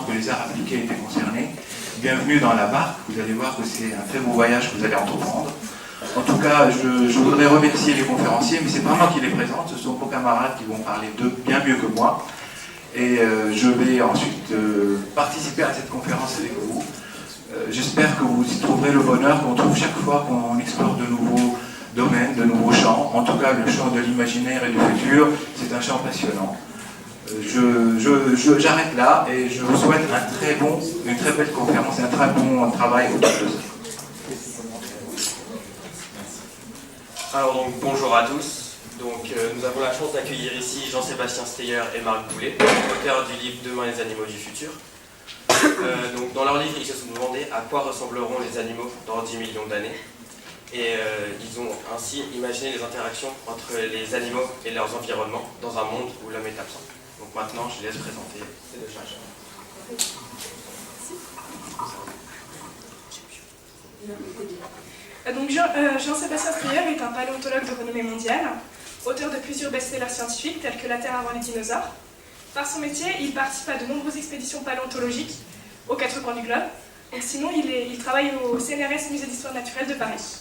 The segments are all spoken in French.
que les arts appliqués étaient concernés. Bienvenue dans la barque, vous allez voir que c'est un très beau voyage que vous allez entreprendre. En tout cas, je voudrais remercier les conférenciers, mais c'est pas moi qui les présente, ce sont vos camarades qui vont parler d'eux bien mieux que moi. Et je vais ensuite participer à cette conférence avec vous. J'espère que vous y trouverez le bonheur qu'on trouve chaque fois qu'on explore de nouveaux domaines, de nouveaux champs. En tout cas, le champ de l'imaginaire et du futur, c'est un champ passionnant. J'arrête là et je vous souhaite une très belle conférence et un très bon travail autour de ça. Alors donc bonjour à tous. Nous avons la chance d'accueillir ici Jean-Sébastien Steyer et Marc Boulet, auteurs du livre Demain les animaux du futur. Dans leur livre, ils se sont demandé à quoi ressembleront les animaux dans 10 millions d'années. Et ils ont ainsi imaginé les interactions entre les animaux et leurs environnements dans un monde où l'homme est absent. Donc maintenant, je laisse présenter les deux chargeurs. Jean-Sébastien Steyer est un paléontologue de renommée mondiale, auteur de plusieurs best-sellers scientifiques tels que La Terre avant les dinosaures. Par son métier, il participe à de nombreuses expéditions paléontologiques aux quatre coins du globe. Sinon, il travaille au CNRS Musée d'Histoire Naturelle de Paris.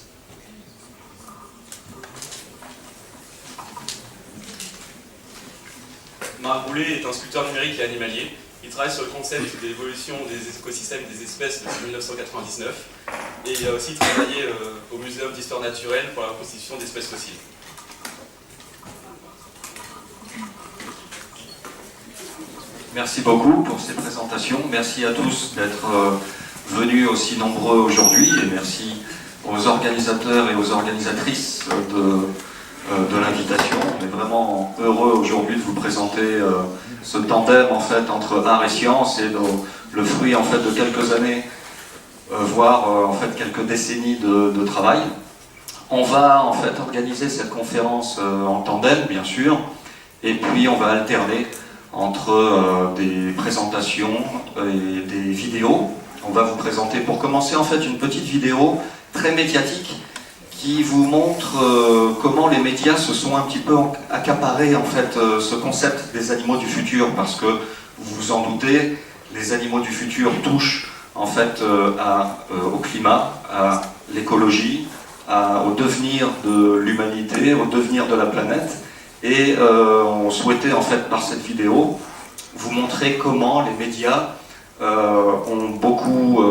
Marc Boulet est un sculpteur numérique et animalier. Il travaille sur le concept d'évolution des écosystèmes des espèces depuis 1999 et il a aussi travaillé au Muséum d'Histoire Naturelle pour la reconstitution d'espèces fossiles. Merci beaucoup pour ces présentations. Merci à tous d'être venus aussi nombreux aujourd'hui et merci aux organisateurs et aux organisatrices de l'invitation. On est vraiment heureux aujourd'hui de vous présenter ce tandem en fait entre art et science et le fruit en fait de quelques années, voire en fait quelques décennies de travail. On va en fait organiser cette conférence en tandem bien sûr, et puis on va alterner entre des présentations et des vidéos. On va vous présenter pour commencer en fait une petite vidéo très médiatique qui vous montre comment les médias se sont un petit peu accaparés en fait ce concept des animaux du futur, parce que vous vous en doutez, les animaux du futur touchent en fait au climat, à l'écologie, au devenir de l'humanité, au devenir de la planète, et on souhaitait en fait par cette vidéo vous montrer comment les médias ont beaucoup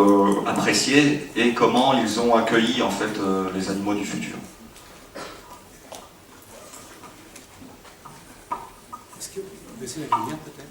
apprécié et comment ils ont accueilli en fait les animaux du futur. Est-ce que vous pouvez baisser la lumière peut-être ?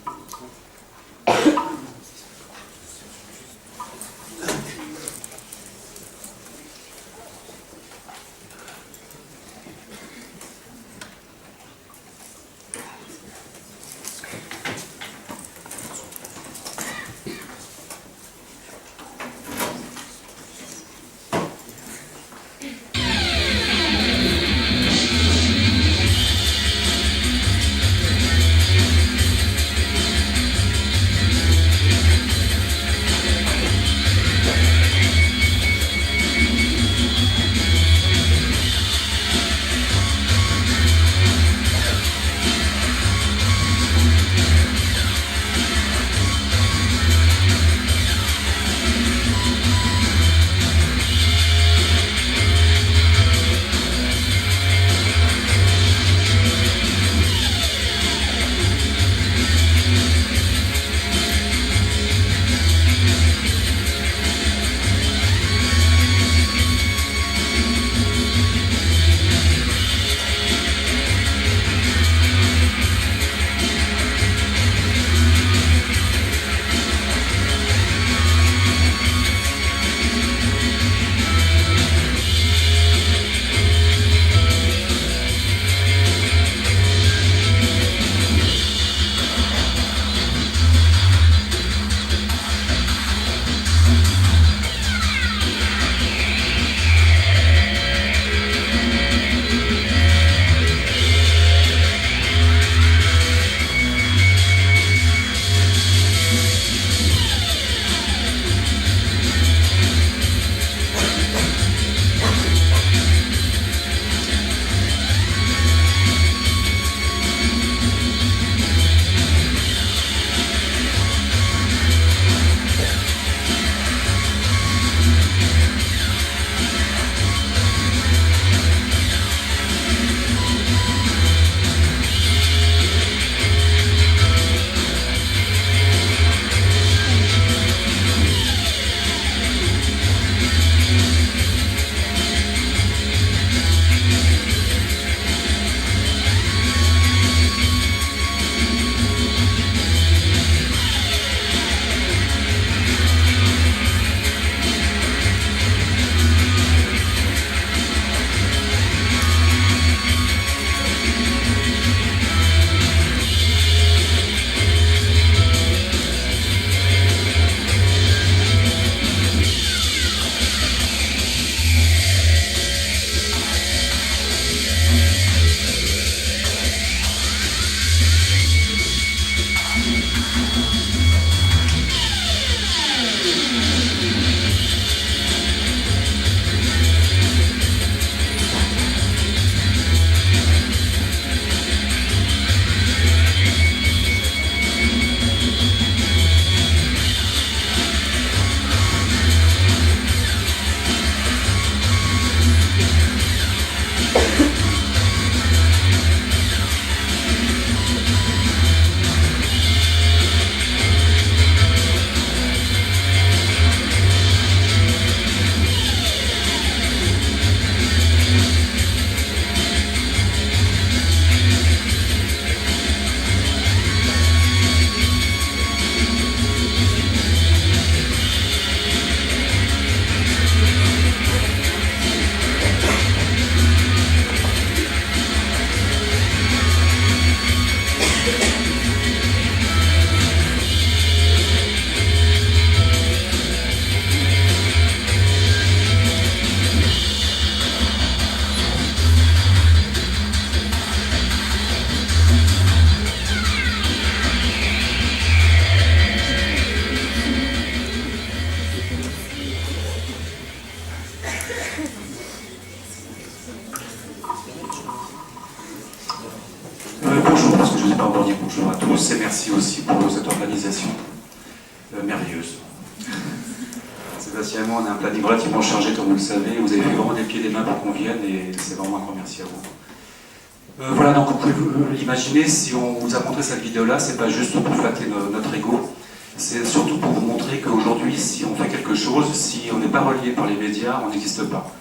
Sébastien et moi, on a un planning relativement chargé, comme vous le savez. Vous avez fait vraiment des pieds et des mains pour qu'on vienne et c'est vraiment un grand merci à vous. Voilà, donc vous pouvez l'imaginer, si on vous a montré cette vidéo-là, c'est pas juste pour flatter notre ego, c'est surtout pour vous montrer qu'aujourd'hui, si on fait quelque chose, si on n'est pas relié par les médias, on n'existe pas.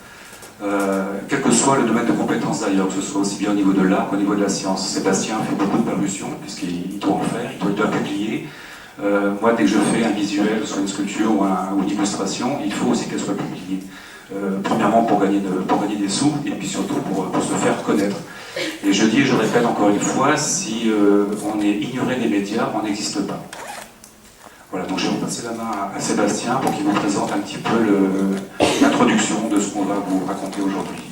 Quel que soit le domaine de compétence d'ailleurs, que ce soit aussi bien au niveau de l'art qu'au niveau de la science. Sébastien fait beaucoup de parutions, puisqu'il doit en faire, il doit publier. Moi, dès que je fais un visuel, soit une sculpture ou une illustration, il faut aussi qu'elle soit publiée. Premièrement pour gagner des sous, et puis surtout pour se faire connaître. Et je dis et je répète encore une fois, si on est ignoré des médias, on n'existe pas. Voilà, donc je vais passer la main à Sébastien pour qu'il vous présente un petit peu l'introduction de ce qu'on va vous raconter aujourd'hui.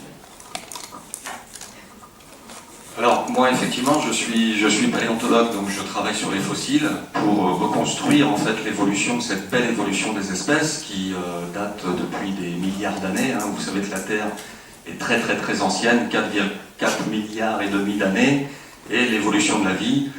Alors moi effectivement je suis paléontologue, donc je travaille sur les fossiles pour reconstruire en fait l'évolution, cette belle évolution des espèces qui date depuis des milliards d'années. Hein. Vous savez que la Terre est très très très ancienne, 4,4 milliards et demi d'années, et l'évolution de la vie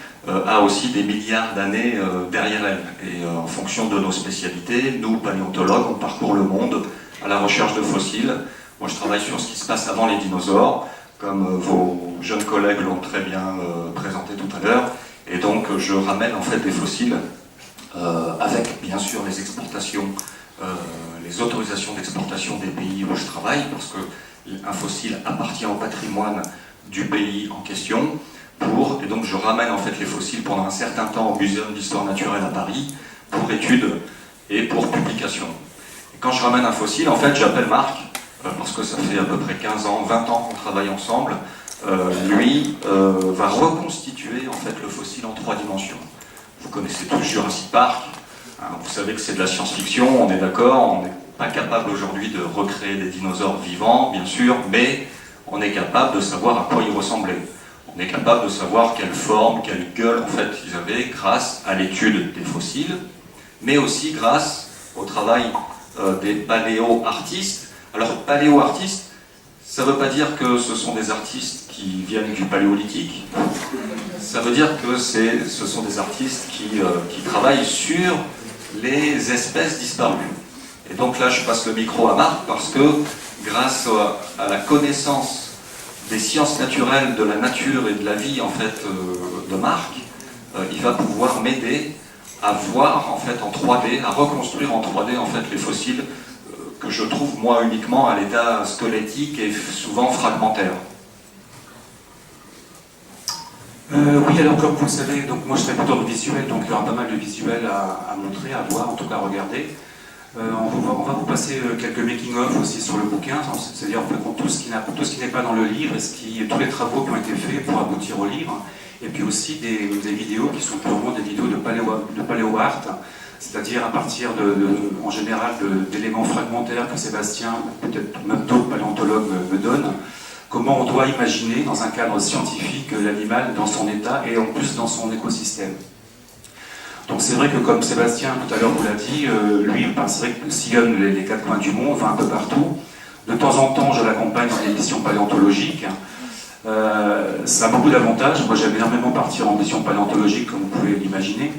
a aussi des milliards d'années derrière elle. Et en fonction de nos spécialités, nous paléontologues, on parcourt le monde à la recherche de fossiles. Moi je travaille sur ce qui se passe avant les dinosaures, comme vos jeunes collègues l'ont très bien présenté tout à l'heure, et donc je ramène en fait des fossiles avec bien sûr les exportations, les autorisations d'exportation des pays où je travaille, parce qu'un fossile appartient au patrimoine du pays en question, et donc je ramène en fait les fossiles pendant un certain temps au Muséum d'Histoire Naturelle à Paris, pour études et pour publication. Et quand je ramène un fossile, en fait j'appelle Marc, parce que ça fait à peu près 15 ans, 20 ans qu'on travaille ensemble, lui va reconstituer en fait le fossile en 3 dimensions. Vous connaissez tous Jurassic Park, hein, vous savez que c'est de la science-fiction, on est d'accord, on n'est pas capable aujourd'hui de recréer des dinosaures vivants, bien sûr, mais on est capable de savoir à quoi ils ressemblaient. On est capable de savoir quelle forme, quelle gueule en fait ils avaient grâce à l'étude des fossiles, mais aussi grâce au travail des paléo-artistes. Alors, paléo-artistes, ça ne veut pas dire que ce sont des artistes qui viennent du paléolithique. Ça veut dire que ce sont des artistes qui travaillent sur les espèces disparues. Et donc là, je passe le micro à Marc parce que grâce à la connaissance des sciences naturelles, de la nature et de la vie en fait de Marc, il va pouvoir m'aider à voir en fait en 3D, à reconstruire en 3D en fait les fossiles que je trouve moi uniquement à l'état squelettique et souvent fragmentaire. Oui, alors comme vous le savez, donc moi je fais plutôt le visuel, donc il y aura pas mal de visuels à montrer, à voir, en tout cas à regarder. On va vous passer quelques making-of aussi sur le bouquin, c'est-à-dire tout ce qui n'est pas dans le livre et tous les travaux qui ont été faits pour aboutir au livre, et puis aussi des vidéos qui sont purement des vidéos de paléo-art, c'est-à-dire à partir en général d'éléments fragmentaires que Sébastien, ou peut-être même d'autres paléontologues me donnent, comment on doit imaginer dans un cadre scientifique l'animal dans son état et en plus dans son écosystème. Donc c'est vrai que comme Sébastien tout à l'heure vous l'a dit, lui c'est vrai qu'il sillonne les 4 coins du monde, va un peu partout. De temps en temps je l'accompagne dans des missions paléontologiques. Ça a beaucoup d'avantages. Moi j'aime énormément partir en mission paléontologique comme vous pouvez l'imaginer.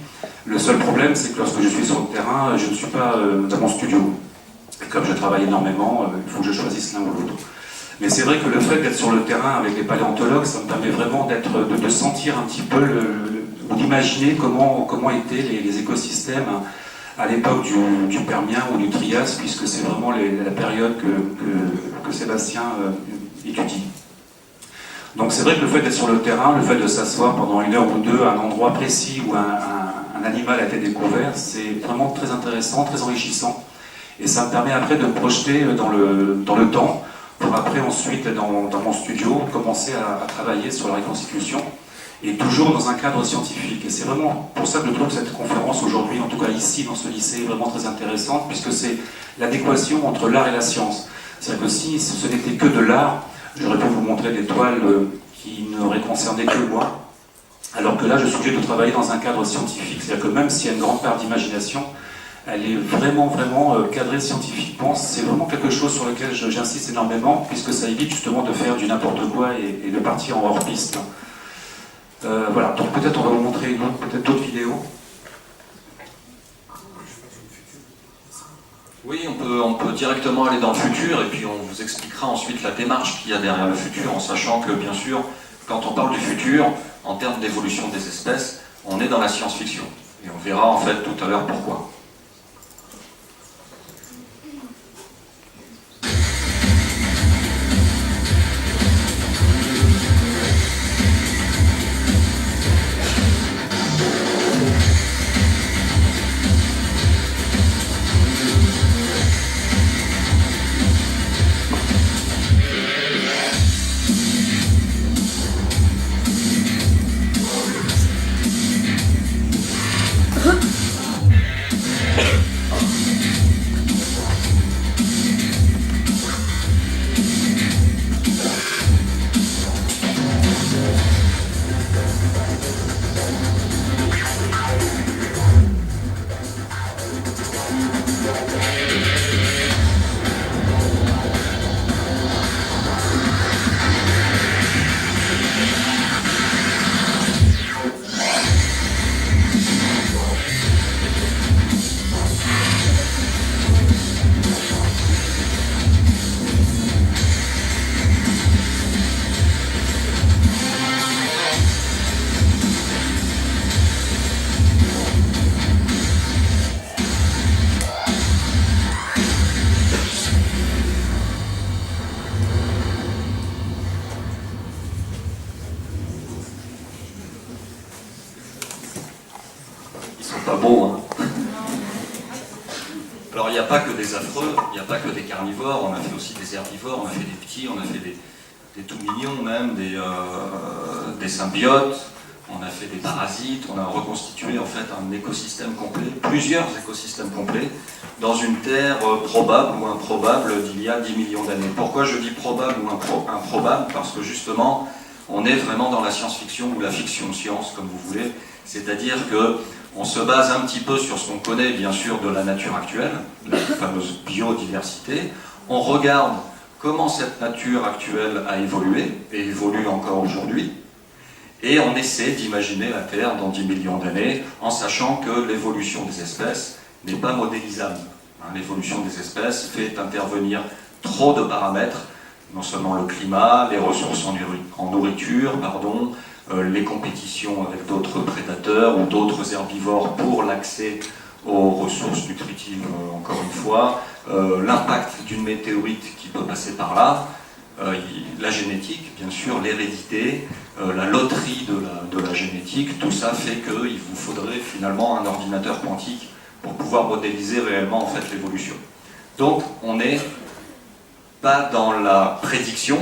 Le seul problème c'est que lorsque je suis sur le terrain, je ne suis pas dans mon studio. Et comme je travaille énormément, il faut que je choisisse l'un ou l'autre. Mais c'est vrai que le fait d'être sur le terrain avec les paléontologues, ça me permet vraiment de sentir un petit peu ou d'imaginer comment étaient les écosystèmes à l'époque du Permien ou du Trias, puisque c'est vraiment la période que Sébastien étudie. Donc c'est vrai que le fait d'être sur le terrain, le fait de s'asseoir pendant 1 heure ou 2 à un endroit précis où un animal a été découvert, c'est vraiment très intéressant, très enrichissant. Et ça me permet après de me projeter dans le temps, pour après ensuite, dans mon studio, commencer à travailler sur la reconstitution, et toujours dans un cadre scientifique. Et c'est vraiment pour ça que je trouve cette conférence aujourd'hui, en tout cas ici dans ce lycée, vraiment très intéressante, puisque c'est l'adéquation entre l'art et la science. C'est-à-dire que si ce n'était que de l'art, j'aurais pu vous montrer des toiles qui n'auraient concerné que moi, alors que là je suis obligé de travailler dans un cadre scientifique. C'est-à-dire que même s'il y a une grande part d'imagination, elle est vraiment cadrée scientifiquement. C'est vraiment quelque chose sur lequel j'insiste énormément, puisque ça évite justement de faire du n'importe quoi et de partir en hors-piste. Voilà, donc peut-être on va vous montrer peut-être d'autres vidéos. Oui, on peut directement aller dans le futur et puis on vous expliquera ensuite la démarche qu'il y a derrière le futur, en sachant que, bien sûr, quand on parle du futur, en termes d'évolution des espèces, on est dans la science-fiction. Et on verra en fait tout à l'heure pourquoi. Pas beau, hein. Alors il n'y a pas que des affreux, il n'y a pas que des carnivores, on a fait aussi des herbivores, on a fait des petits, on a fait des tout mignons même, des symbiotes, on a fait des parasites, on a reconstitué en fait un écosystème complet, plusieurs écosystèmes complets, dans une terre probable ou improbable d'il y a 10 millions d'années. Pourquoi je dis probable ou improbable? Parce que justement, on est vraiment dans la science-fiction ou la fiction-science, comme vous voulez, c'est-à-dire que on se base un petit peu sur ce qu'on connaît, bien sûr, de la nature actuelle, la fameuse biodiversité. On regarde comment cette nature actuelle a évolué, et évolue encore aujourd'hui, et on essaie d'imaginer la Terre dans 10 millions d'années, en sachant que l'évolution des espèces n'est pas modélisable. L'évolution des espèces fait intervenir trop de paramètres, non seulement le climat, les ressources en nourriture, les compétitions avec d'autres prédateurs ou d'autres herbivores pour l'accès aux ressources nutritives, encore une fois, l'impact d'une météorite qui peut passer par là, la génétique, bien sûr, l'hérédité, la loterie de la génétique, tout ça fait qu'il vous faudrait finalement un ordinateur quantique pour pouvoir modéliser réellement en fait l'évolution. Donc on n'est pas dans la prédiction.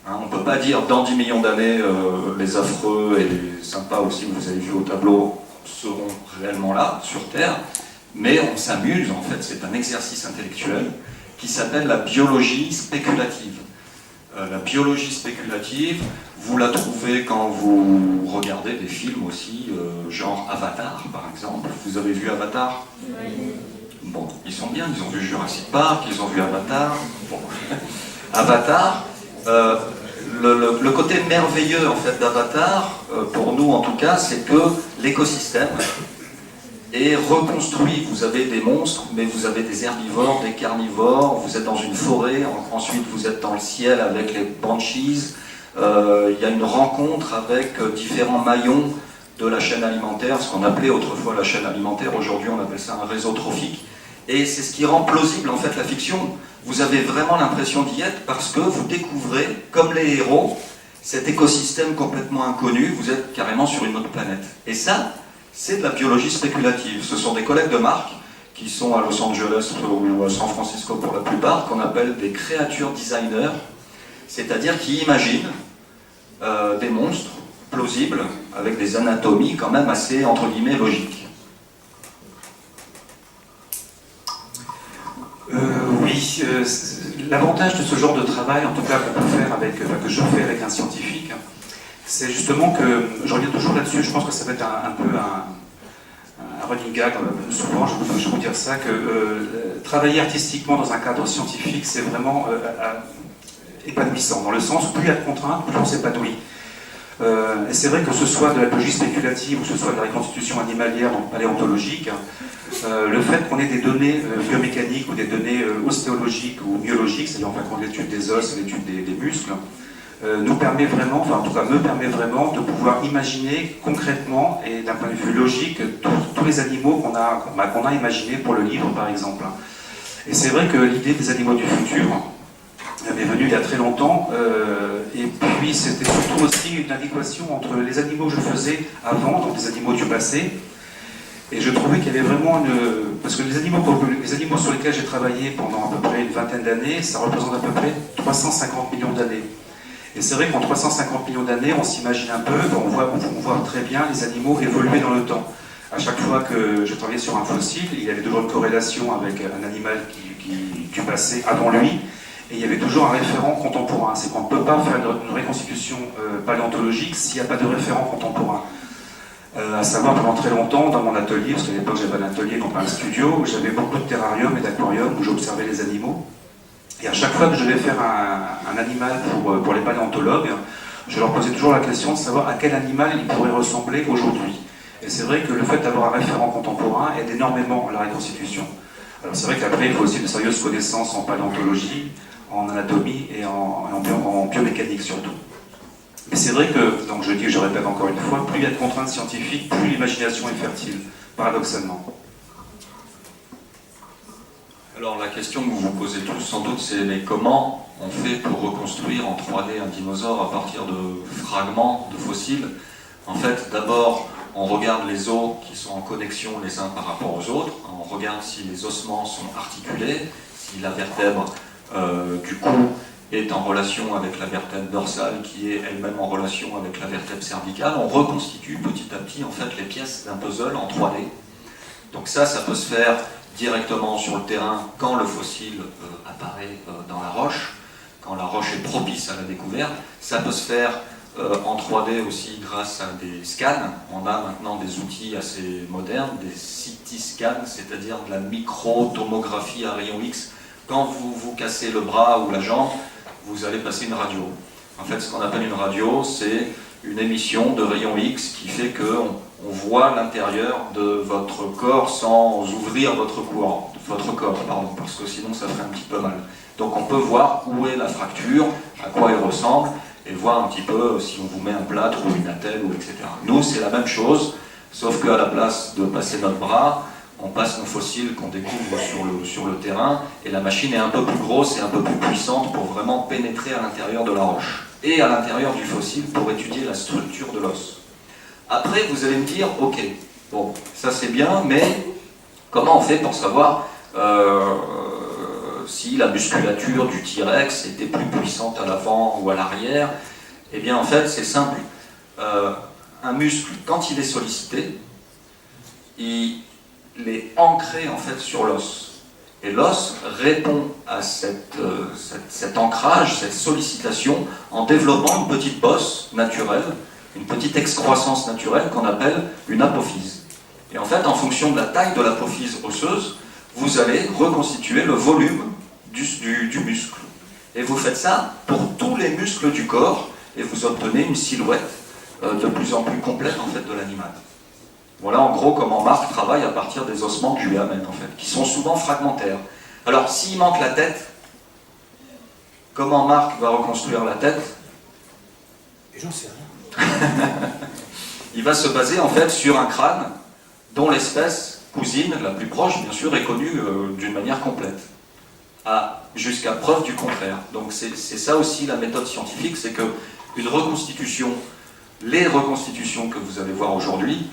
On ne peut pas dire dans 10 millions d'années, les affreux et les sympas aussi, que vous avez vu au tableau, seront réellement là, sur Terre, mais on s'amuse, en fait, c'est un exercice intellectuel qui s'appelle la biologie spéculative. La biologie spéculative, vous la trouvez quand vous regardez des films aussi, genre Avatar, par exemple. Vous avez vu Avatar? Oui. Bon, ils sont bien, ils ont vu Jurassic Park, ils ont vu Avatar. Bon. Avatar, le côté merveilleux en fait d'Avatar, pour nous en tout cas, c'est que l'écosystème est reconstruit. Vous avez des monstres, mais vous avez des herbivores, des carnivores, vous êtes dans une forêt, ensuite vous êtes dans le ciel avec les banshees. Il y a une rencontre avec différents maillons de la chaîne alimentaire, ce qu'on appelait autrefois la chaîne alimentaire, aujourd'hui on appelle ça un réseau trophique. Et c'est ce qui rend plausible en fait la fiction. Vous avez vraiment l'impression d'y être parce que vous découvrez, comme les héros, cet écosystème complètement inconnu, vous êtes carrément sur une autre planète. Et ça, c'est de la biologie spéculative. Ce sont des collègues de Marc qui sont à Los Angeles ou à San Francisco pour la plupart, qu'on appelle des créatures designers, c'est-à-dire qui imaginent des monstres plausibles avec des anatomies quand même assez, entre guillemets, logiques. Oui, l'avantage de ce genre de travail, en tout cas qu'on peut faire avec, que je fais avec un scientifique, c'est justement que, je reviens toujours là-dessus, je pense que ça va être un peu un running gag, souvent je peux vous dire ça, que travailler artistiquement dans un cadre scientifique, c'est vraiment épanouissant, dans le sens où plus il y a de contraintes, plus on s'épanouit. Et c'est vrai que ce soit de la biologie spéculative ou que ce soit de la reconstitution animalière, donc paléontologique, le fait qu'on ait des données biomécaniques ou des données ostéologiques ou biologiques, c'est-à-dire enfin qu'on l'étude des os, l'étude des muscles, nous permet vraiment, enfin en tout cas me permet vraiment de pouvoir imaginer concrètement et d'un point de vue logique tous les animaux qu'on a imaginés pour le livre par exemple. Et c'est vrai que l'idée des animaux du futur m'est venue il y a très longtemps, et puis c'était surtout aussi une adéquation entre les animaux que je faisais avant, donc les animaux du passé, et je trouvais qu'il y avait vraiment parce que les animaux sur lesquels j'ai travaillé pendant à peu près une vingtaine d'années, ça représente à peu près 350 millions d'années. Et c'est vrai qu'en 350 millions d'années, on s'imagine un peu, on voit très bien les animaux évoluer dans le temps. À chaque fois que je travaillais sur un fossile, il y avait toujours une corrélation avec un animal du passé avant lui, et il y avait toujours un référent contemporain. C'est qu'on ne peut pas faire une reconstitution paléontologique s'il n'y a pas de référent contemporain. À savoir, pendant très longtemps, dans mon atelier, parce qu'à l'époque j'avais un atelier, donc un studio, j'avais beaucoup de terrariums et d'aquariums où j'observais les animaux. Et à chaque fois que je devais faire un animal pour les paléontologues, je leur posais toujours la question de savoir à quel animal il pourrait ressembler aujourd'hui. Et c'est vrai que le fait d'avoir un référent contemporain aide énormément à la reconstitution. Alors c'est vrai qu'après, il faut aussi de sérieuses connaissances en paléontologie, en anatomie et en biomécanique surtout. Mais c'est vrai que, donc je dis, je répète encore une fois, plus il y a de contraintes scientifiques, plus l'imagination est fertile, paradoxalement. Alors la question que vous vous posez tous sans doute, c'est mais comment on fait pour reconstruire en 3D un dinosaure à partir de fragments de fossiles? En fait, d'abord, on regarde les os qui sont en connexion les uns par rapport aux autres, on regarde si les ossements sont articulés, si la vertèbre du cou est en relation avec la vertèbre dorsale qui est elle-même en relation avec la vertèbre cervicale. On reconstitue petit à petit en fait les pièces d'un puzzle en 3D. Donc ça peut se faire directement sur le terrain quand le fossile apparaît dans la roche, quand la roche est propice à la découverte. Ça peut se faire en 3D aussi grâce à des scans. On a maintenant des outils assez modernes, des CT scans, c'est-à-dire de la microtomographie à rayon X. Quand vous vous cassez le bras ou la jambe, vous allez passer une radio. En fait, ce qu'on appelle une radio, c'est une émission de rayon X qui fait qu'on voit l'intérieur de votre corps sans ouvrir votre corps, parce que sinon ça ferait un petit peu mal. Donc on peut voir où est la fracture, à quoi elle ressemble, et voir un petit peu si on vous met un plâtre ou une attelle, ou etc. Nous, c'est la même chose, sauf qu'à la place de passer notre bras, on passe nos fossiles qu'on découvre sur le terrain, et la machine est un peu plus grosse et un peu plus puissante pour vraiment pénétrer à l'intérieur de la roche, et à l'intérieur du fossile pour étudier la structure de l'os. Après, vous allez me dire, ok, bon, ça c'est bien, mais comment on fait pour savoir si la musculature du T-Rex était plus puissante à l'avant ou à l'arrière? Eh bien, en fait, c'est simple. Un muscle, quand il est sollicité, il est ancré en fait sur l'os. Et l'os répond à cet ancrage, cette sollicitation, en développant une petite bosse naturelle, une petite excroissance naturelle qu'on appelle une apophyse. Et en fait, en fonction de la taille de l'apophyse osseuse, vous allez reconstituer le volume du muscle. Et vous faites ça pour tous les muscles du corps, et vous obtenez une silhouette de plus en plus complète en fait, de l'animal. Voilà en gros comment Marc travaille à partir des ossements que je lui amène, en fait, qui sont souvent fragmentaires. Alors, s'il manque la tête, comment Marc va reconstruire la tête? J'en sais rien. Il va se baser en fait sur un crâne dont l'espèce cousine, la plus proche bien sûr, est connue d'une manière complète, jusqu'à preuve du contraire. Donc c'est ça aussi la méthode scientifique, c'est que une reconstitution, les reconstitutions que vous allez voir aujourd'hui,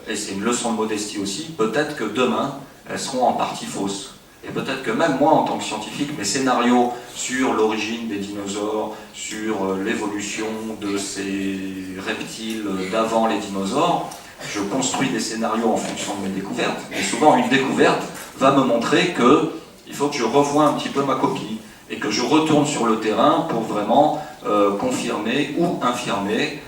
et c'est une leçon de modestie aussi, peut-être que demain elles seront en partie fausses. Et peut-être que même moi, en tant que scientifique, mes scénarios sur l'origine des dinosaures, sur l'évolution de ces reptiles d'avant les dinosaures, je construis des scénarios en fonction de mes découvertes. Et souvent, une découverte va me montrer qu'il faut que je revoie un petit peu ma copie et que je retourne sur le terrain pour vraiment confirmer ou infirmer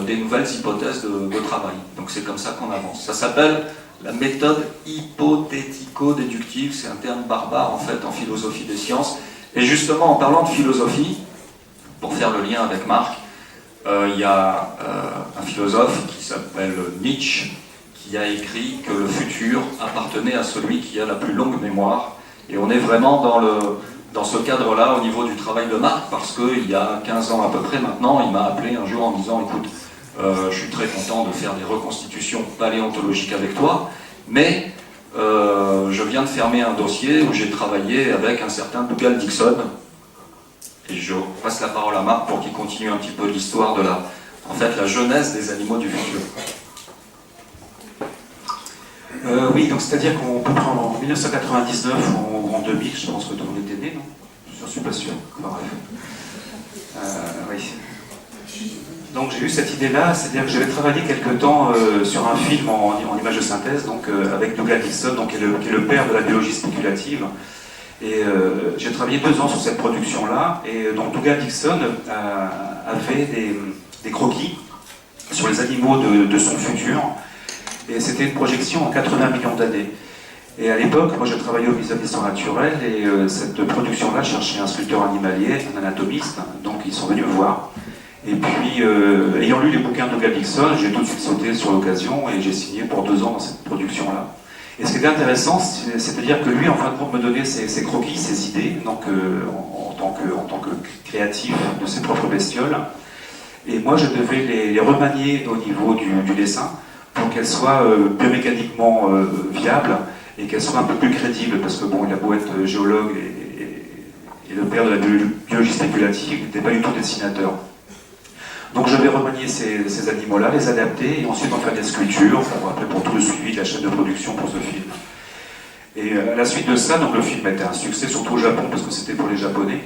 des nouvelles hypothèses de travail. Donc c'est comme ça qu'on avance. Ça s'appelle la méthode hypothético-déductive, c'est un terme barbare en fait en philosophie des sciences. Et justement en parlant de philosophie, pour faire le lien avec Marc, Il y a un philosophe qui s'appelle Nietzsche qui a écrit que le futur appartenait à celui qui a la plus longue mémoire. Et on est vraiment dans ce cadre-là au niveau du travail de Marc, parce qu'il y a 15 ans à peu près maintenant, il m'a appelé un jour en me disant « Écoute, je suis très content de faire des reconstitutions paléontologiques avec toi, mais je viens de fermer un dossier où j'ai travaillé avec un certain Dougal Dixon. » Et je passe la parole à Marc pour qu'il continue un petit peu l'histoire de la genèse des animaux du futur. Oui, donc c'est-à-dire qu'on peut prendre en 1999 ou en 2000, je pense que tout le monde était né, non? Je ne suis pas sûr. Enfin, bref. Oui. Donc j'ai eu cette idée-là, c'est-à-dire que j'avais travaillé quelque temps sur un film en image de synthèse, donc avec Dougal Dixon, donc, qui est le père de la biologie spéculative. Et j'ai travaillé 2 ans sur cette production-là, et donc Dougal Dixon a fait des croquis sur les animaux de son futur. Et c'était une projection en 80 millions d'années. Et à l'époque, moi je travaillais au Muséum d'histoire naturelle, et cette production-là cherchait un sculpteur animalier, un anatomiste, donc ils sont venus me voir. Et puis, ayant lu les bouquins de Dougal Dixon, j'ai tout de suite sauté sur l'occasion, et j'ai signé pour 2 ans dans cette production-là. Et ce qui était intéressant, c'est-à-dire que lui, en fin de compte, me donnait ses croquis, ses idées, donc en tant que créatif de ses propres bestioles. Et moi, je devais les remanier au niveau du dessin, pour qu'elle soit biomécaniquement viable et qu'elle soit un peu plus crédible, parce que bon, il a beau être géologue et le père de la biologie spéculative, il n'était pas du tout dessinateur. Donc je vais remanier ces animaux-là, les adapter et ensuite en faire des sculptures pour tout le suivi de la chaîne de production pour ce film. Et à la suite de ça, donc le film a été un succès, surtout au Japon, parce que c'était pour les Japonais.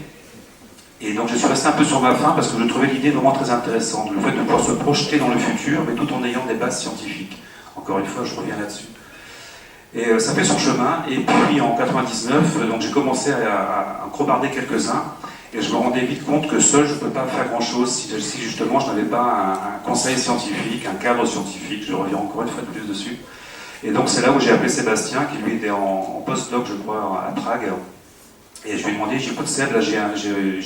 Et donc je suis resté un peu sur ma faim parce que je trouvais l'idée vraiment très intéressante, le fait de pouvoir se projeter dans le futur, mais tout en ayant des bases scientifiques. Encore une fois, je reviens là-dessus. Et ça fait son chemin, et puis en 99, donc j'ai commencé à crobarder quelques-uns, et je me rendais vite compte que seul je ne peux pas faire grand-chose si justement je n'avais pas un conseil scientifique, un cadre scientifique, je reviens encore une fois de plus dessus. Et donc c'est là où j'ai appelé Sébastien, qui lui était en post-doc, je crois, à Prague. Et je lui ai demandé, j'écoute Seb, là j'ai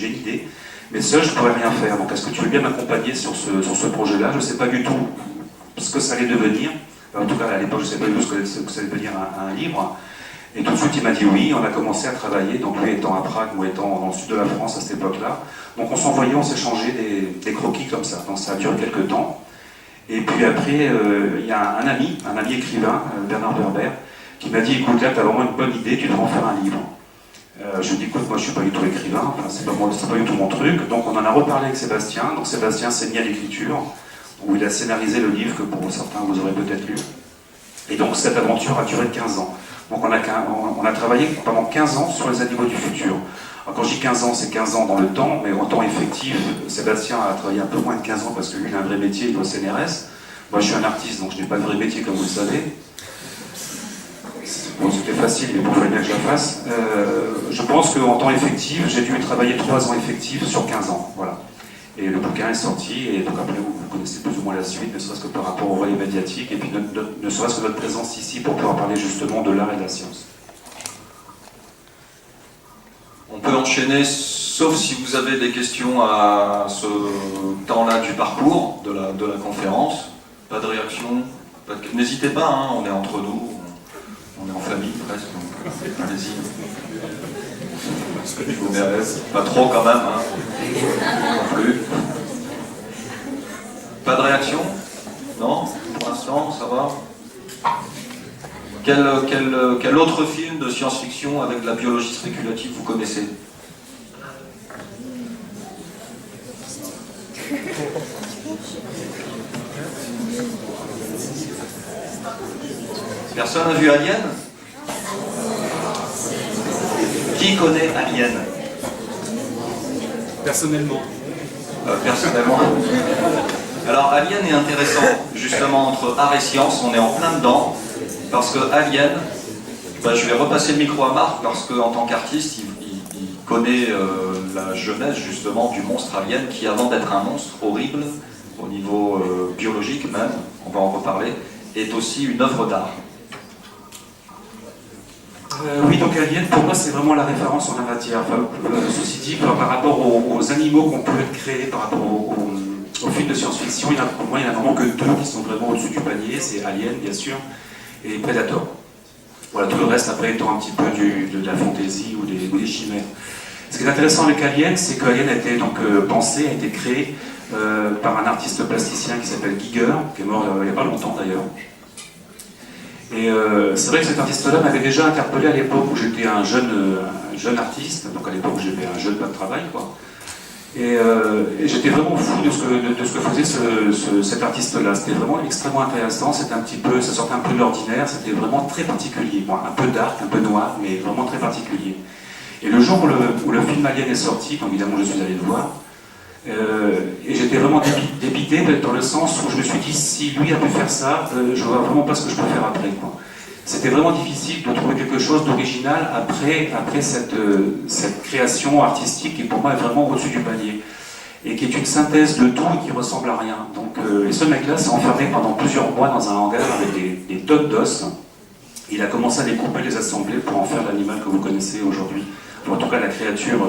une idée, mais seul je ne pourrais rien faire, donc est-ce que tu veux bien m'accompagner sur ce projet-là? Je ne sais pas du tout ce que ça allait devenir, en tout cas à l'époque je ne savais pas du tout ce que ça allait devenir un livre, et tout de suite il m'a dit oui, on a commencé à travailler, donc lui étant à Prague, moi étant dans le sud de la France à cette époque-là, donc on s'envoyait, on s'échangeait des croquis comme ça, donc ça a duré quelques temps, et puis après il y a un ami écrivain, Bernard Werber, qui m'a dit écoute là tu as vraiment une bonne idée, tu devrais en faire un livre. Je lui ai dit, écoute, moi je suis pas du tout écrivain, enfin, c'est pas du tout mon truc, donc on en a reparlé avec Sébastien, donc Sébastien s'est mis à l'écriture, où il a scénarisé le livre que pour certains vous aurez peut-être lu, et donc cette aventure a duré 15 ans. Donc on a travaillé pendant 15 ans sur les animaux du futur. Alors quand je dis 15 ans, c'est 15 ans dans le temps, mais en temps effectif, Sébastien a travaillé un peu moins de 15 ans parce que lui il a un vrai métier, il est au CNRS. Moi je suis un artiste, donc je n'ai pas de vrai métier comme vous le savez. Bon, c'était facile, mais bon, il fallait bien que je la fasse. Je pense qu'en temps effectif, j'ai dû travailler 3 ans effectifs sur 15 ans. Voilà. Et le bouquin est sorti, et donc après vous connaissez plus ou moins la suite, ne serait-ce que par rapport au relais médiatique, et puis ne serait-ce que notre présence ici pour pouvoir parler justement de l'art et de la science. On peut enchaîner, sauf si vous avez des questions à ce temps-là du parcours, de la conférence. Pas de réaction, n'hésitez pas, hein, on est entre nous. On est en famille presque, donc allez-y. Je vous mets à l'aise. Pas trop quand même, hein. Non plus. Pas de réaction? Non? Pour l'instant, ça va? Quel autre film de science-fiction avec de la biologie spéculative vous connaissez? Personne n'a vu Alien? Qui connaît Alien? Personnellement. Personnellement. Alors Alien est intéressant, justement entre art et science, on est en plein dedans, parce que Alien, je vais repasser le micro à Marc, parce qu'en tant qu'artiste, il connaît la genèse justement du monstre Alien, qui avant d'être un monstre horrible, au niveau biologique même, on va en reparler, est aussi une œuvre d'art. Oui, donc Alien, pour moi, c'est vraiment la référence en la matière. Enfin, ceci dit, par rapport aux animaux qu'on peut créer, par rapport au film de science-fiction, pour moi, il n'y en a vraiment que deux qui sont vraiment au-dessus du panier, c'est Alien, bien sûr, et Predator. Voilà, tout le reste, après, étant un petit peu de la fantaisie ou des chimères. Ce qui est intéressant avec Alien, c'est que Alien a été donc, pensé, a été créé par un artiste plasticien qui s'appelle Giger, qui est mort il n'y a pas longtemps d'ailleurs. Et c'est vrai que cet artiste-là m'avait déjà interpellé à l'époque où j'étais un jeune artiste, donc à l'époque où j'avais un jeune pas de travail, quoi. Et j'étais vraiment fou de ce que faisait cet artiste-là. C'était vraiment extrêmement intéressant, c'était ça sortait un peu de l'ordinaire, c'était vraiment très particulier. Bon, un peu dark, un peu noir, mais vraiment très particulier. Et le jour où le film Alien est sorti, donc évidemment je suis allé le voir, et j'étais vraiment dépité dans le sens où je me suis dit, si lui a pu faire ça, je vois vraiment pas ce que je peux faire après, quoi. C'était vraiment difficile de trouver quelque chose d'original après cette création artistique qui pour moi est vraiment au-dessus du panier et qui est une synthèse de tout et qui ressemble à rien. Donc ce mec-là s'est enfermé pendant plusieurs mois dans un hangar avec des tonnes d'os. Il a commencé à les couper, les assembler pour en faire l'animal que vous connaissez aujourd'hui, ou en tout cas la créature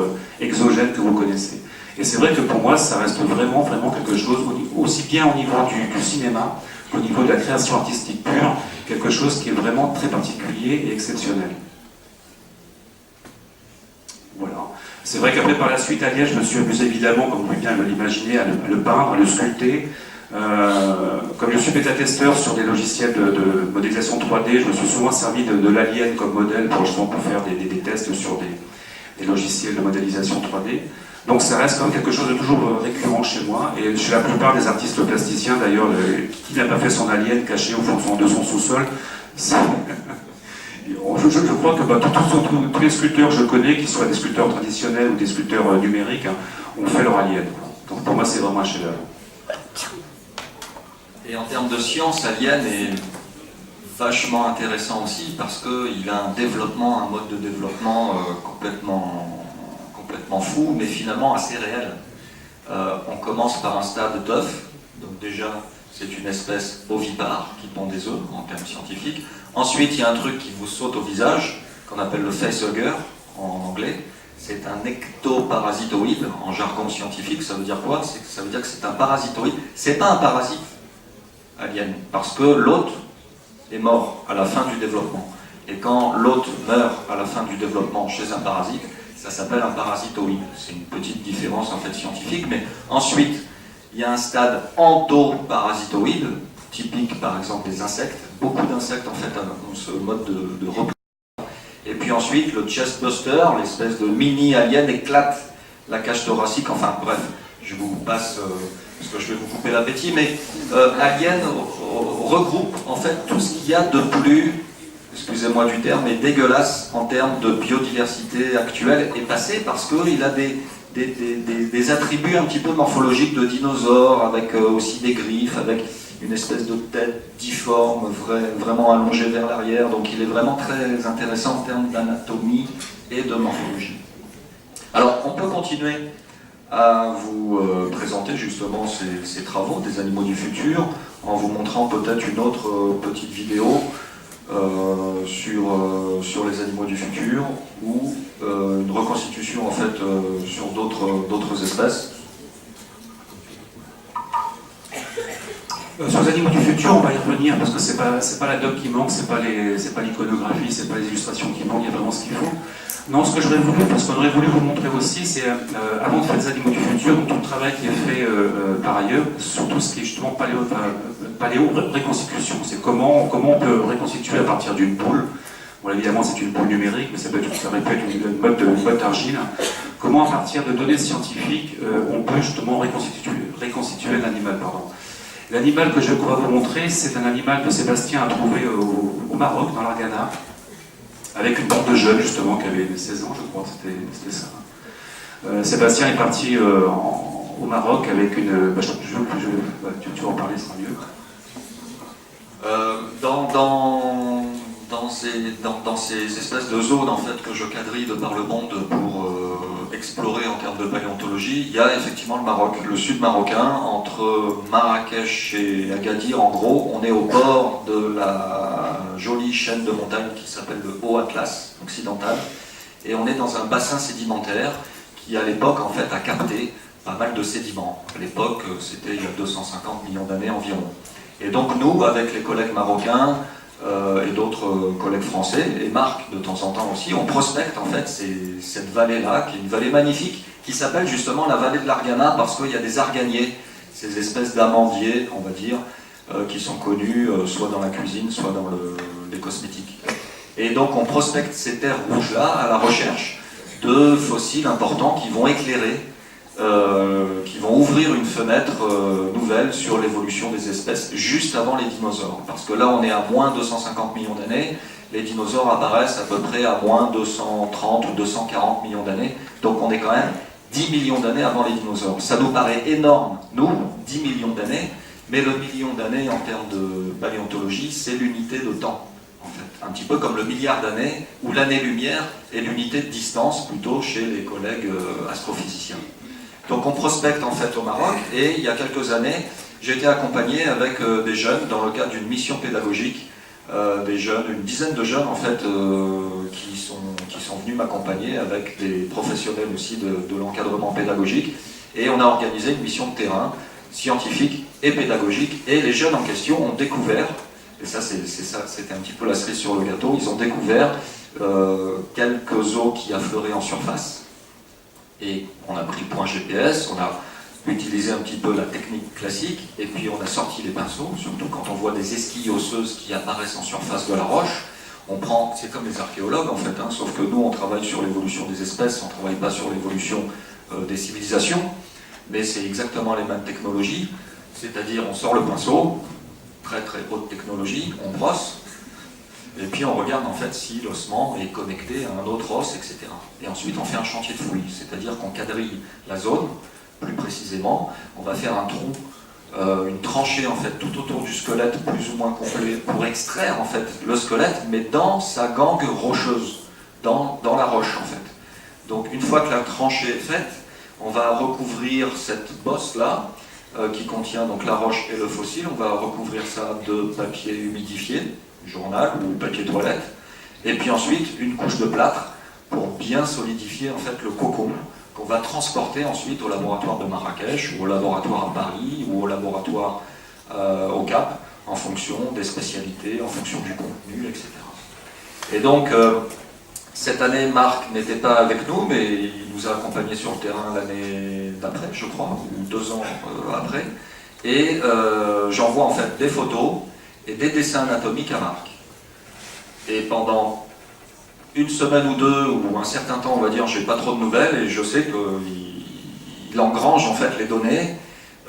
exogène que vous connaissez. Et c'est vrai que pour moi ça reste vraiment quelque chose, aussi bien au niveau du cinéma qu'au niveau de la création artistique pure, quelque chose qui est vraiment très particulier et exceptionnel. Voilà. C'est vrai qu'après, par la suite, Alien, je me suis amusé évidemment, comme vous pouvez bien l'imaginer, à le peindre, à le sculpter. Comme je suis bêta-testeur sur des logiciels de modélisation 3D, je me suis souvent servi de l'Alien comme modèle pour faire des tests sur des logiciels de modélisation 3D. Donc ça reste quand même quelque chose de toujours récurrent chez moi, et chez la plupart des artistes plasticiens d'ailleurs, qui n'a pas fait son alien caché au fond de son sous-sol, je crois que tous les sculpteurs que je connais, qu'ils soient des sculpteurs traditionnels ou des sculpteurs numériques, ont fait leur alien. Donc pour moi c'est vraiment un chef-d'œuvre. Et en termes de science, Alien est vachement intéressant aussi parce qu'il a un mode de développement complètement fou, mais finalement assez réel. On commence par un stade d'œuf, donc déjà c'est une espèce ovipare qui pond des œufs en termes scientifiques. Ensuite il y a un truc qui vous saute au visage, qu'on appelle le facehugger en anglais. C'est un ectoparasitoïde en jargon scientifique. Ça veut dire quoi? Ça veut dire que c'est un parasitoïde. C'est pas un parasite, Alien, parce que l'hôte est mort à la fin du développement. Et quand l'hôte meurt à la fin du développement chez un parasite, ça s'appelle un parasitoïde. C'est une petite différence en fait scientifique, mais ensuite il y a un stade entoparasitoïde, typique par exemple des insectes. Beaucoup d'insectes en fait ont ce mode de reproduction. Et puis ensuite le chestbuster, l'espèce de mini-alien, éclate la cage thoracique. Enfin bref, je vous passe parce que je vais vous couper l'appétit, mais Alien regroupe en fait tout ce qu'il y a de plus, excusez-moi du terme, mais dégueulasse en termes de biodiversité actuelle et passée, parce qu'il a des attributs un petit peu morphologiques de dinosaures, avec aussi des griffes, avec une espèce de tête difforme, vraiment allongée vers l'arrière, donc il est vraiment très intéressant en termes d'anatomie et de morphologie. Alors, on peut continuer à vous présenter justement ces travaux des animaux du futur, en vous montrant peut-être une autre petite vidéo sur les animaux du futur, ou une reconstitution en fait sur d'autres espèces. Sur les animaux du futur, on va y revenir parce que c'est pas la doc qui manque, c'est pas l'iconographie, c'est pas les illustrations qui manquent, il y a vraiment ce qu'il faut. Non, ce que j'aurais voulu, parce qu'on aurait voulu vous montrer aussi, c'est avant de faire les animaux du futur, tout le travail qui est fait par ailleurs, sur tout ce qui est justement paléo-reconstitution. C'est comment on peut reconstituer à partir d'une boule. Bon, évidemment, c'est une boule numérique, mais ça peut être une botte d'argile. Comment, à partir de données scientifiques, on peut justement reconstituer l'animal. L'animal que je vais vous montrer, c'est un animal que Sébastien a trouvé au Maroc, dans l'Argana, avec une bande de jeunes justement qui avait 16 ans, je crois, c'était ça. Sébastien est parti au Maroc avec une... tu vas en parler, ce sera mieux. Dans ces espèces de zones en fait, que je quadrille de par le monde pour explorer en termes de paléontologie, il y a effectivement le Maroc, le sud marocain, entre Marrakech et Agadir. En gros, on est au bord de la jolie chaîne de montagnes qui s'appelle le Haut Atlas occidental, et on est dans un bassin sédimentaire qui à l'époque en fait a capté pas mal de sédiments. À l'époque, c'était il y a 250 millions d'années environ. Et donc nous, avec les collègues marocains et d'autres collègues français, et Marc de temps en temps aussi, on prospecte en fait cette vallée-là, qui est une vallée magnifique, qui s'appelle justement la vallée de l'Argana, parce qu'il y a des arganiers, ces espèces d'amandiers, on va dire, qui sont connus soit dans la cuisine, soit dans les cosmétiques. Et donc on prospecte ces terres rouges-là à la recherche de fossiles importants qui vont éclairer, qui vont ouvrir une fenêtre nouvelle sur l'évolution des espèces juste avant les dinosaures. Parce que là on est à moins 250 millions d'années, les dinosaures apparaissent à peu près à moins 230 ou 240 millions d'années, donc on est quand même 10 millions d'années avant les dinosaures. Ça nous paraît énorme, nous, 10 millions d'années, mais le million d'années en termes de paléontologie, c'est l'unité de temps. En fait. Un petit peu comme le milliard d'années, où l'année-lumière est l'unité de distance, plutôt chez les collègues astrophysiciens. Donc on prospecte en fait au Maroc, et il y a quelques années, j'ai été accompagné avec des jeunes, dans le cadre d'une mission pédagogique, des jeunes, une dizaine de jeunes en fait, qui sont venus m'accompagner avec des professionnels aussi de l'encadrement pédagogique, et on a organisé une mission de terrain, scientifique et pédagogique, et les jeunes en question ont découvert, et ça c'était un petit peu la cerise sur le gâteau, ils ont découvert quelques eaux qui affleuraient en surface, et on a pris le point GPS, on a utilisé un petit peu la technique classique, et puis on a sorti les pinceaux, surtout quand on voit des esquilles osseuses qui apparaissent en surface de la roche. On prend, c'est comme les archéologues en fait, hein, sauf que nous on travaille sur l'évolution des espèces, on ne travaille pas sur l'évolution des civilisations, mais c'est exactement les mêmes technologies, c'est-à-dire on sort le pinceau, très très haute technologie, on brosse, et puis on regarde en fait si l'ossement est connecté à un autre os, etc. Et ensuite on fait un chantier de fouilles, c'est-à-dire qu'on quadrille la zone, plus précisément, on va faire un trou, une tranchée en fait tout autour du squelette plus ou moins complet pour extraire en fait le squelette, mais dans sa gangue rocheuse, dans la roche en fait. Donc une fois que la tranchée est faite, on va recouvrir cette bosse là qui contient donc la roche et le fossile, on va recouvrir ça de papier humidifié, journal ou papier toilette, et puis ensuite une couche de plâtre pour bien solidifier en fait le cocon qu'on va transporter ensuite au laboratoire de Marrakech, ou au laboratoire à Paris, ou au laboratoire au Cap, en fonction des spécialités, en fonction du contenu, etc. Et donc, cette année, Marc n'était pas avec nous, mais il nous a accompagnés sur le terrain l'année d'après, je crois, ou 2 ans après, et j'envoie en fait des photos et des dessins anatomiques à Marc. Et pendant une semaine ou 2, ou un certain temps, on va dire, j'ai pas trop de nouvelles, et je sais qu'il engrange en fait les données,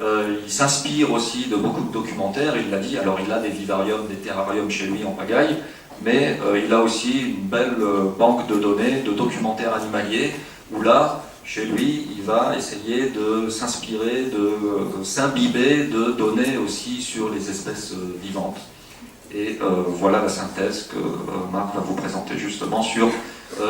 il s'inspire aussi de beaucoup de documentaires, il l'a dit, alors il a des vivariums, des terrariums chez lui en pagaille, mais il a aussi une belle banque de données, de documentaires animaliers, où là, chez lui, il va essayer de s'inspirer, de s'imbiber de données aussi sur les espèces vivantes. Et voilà la synthèse que Marc va vous présenter justement sur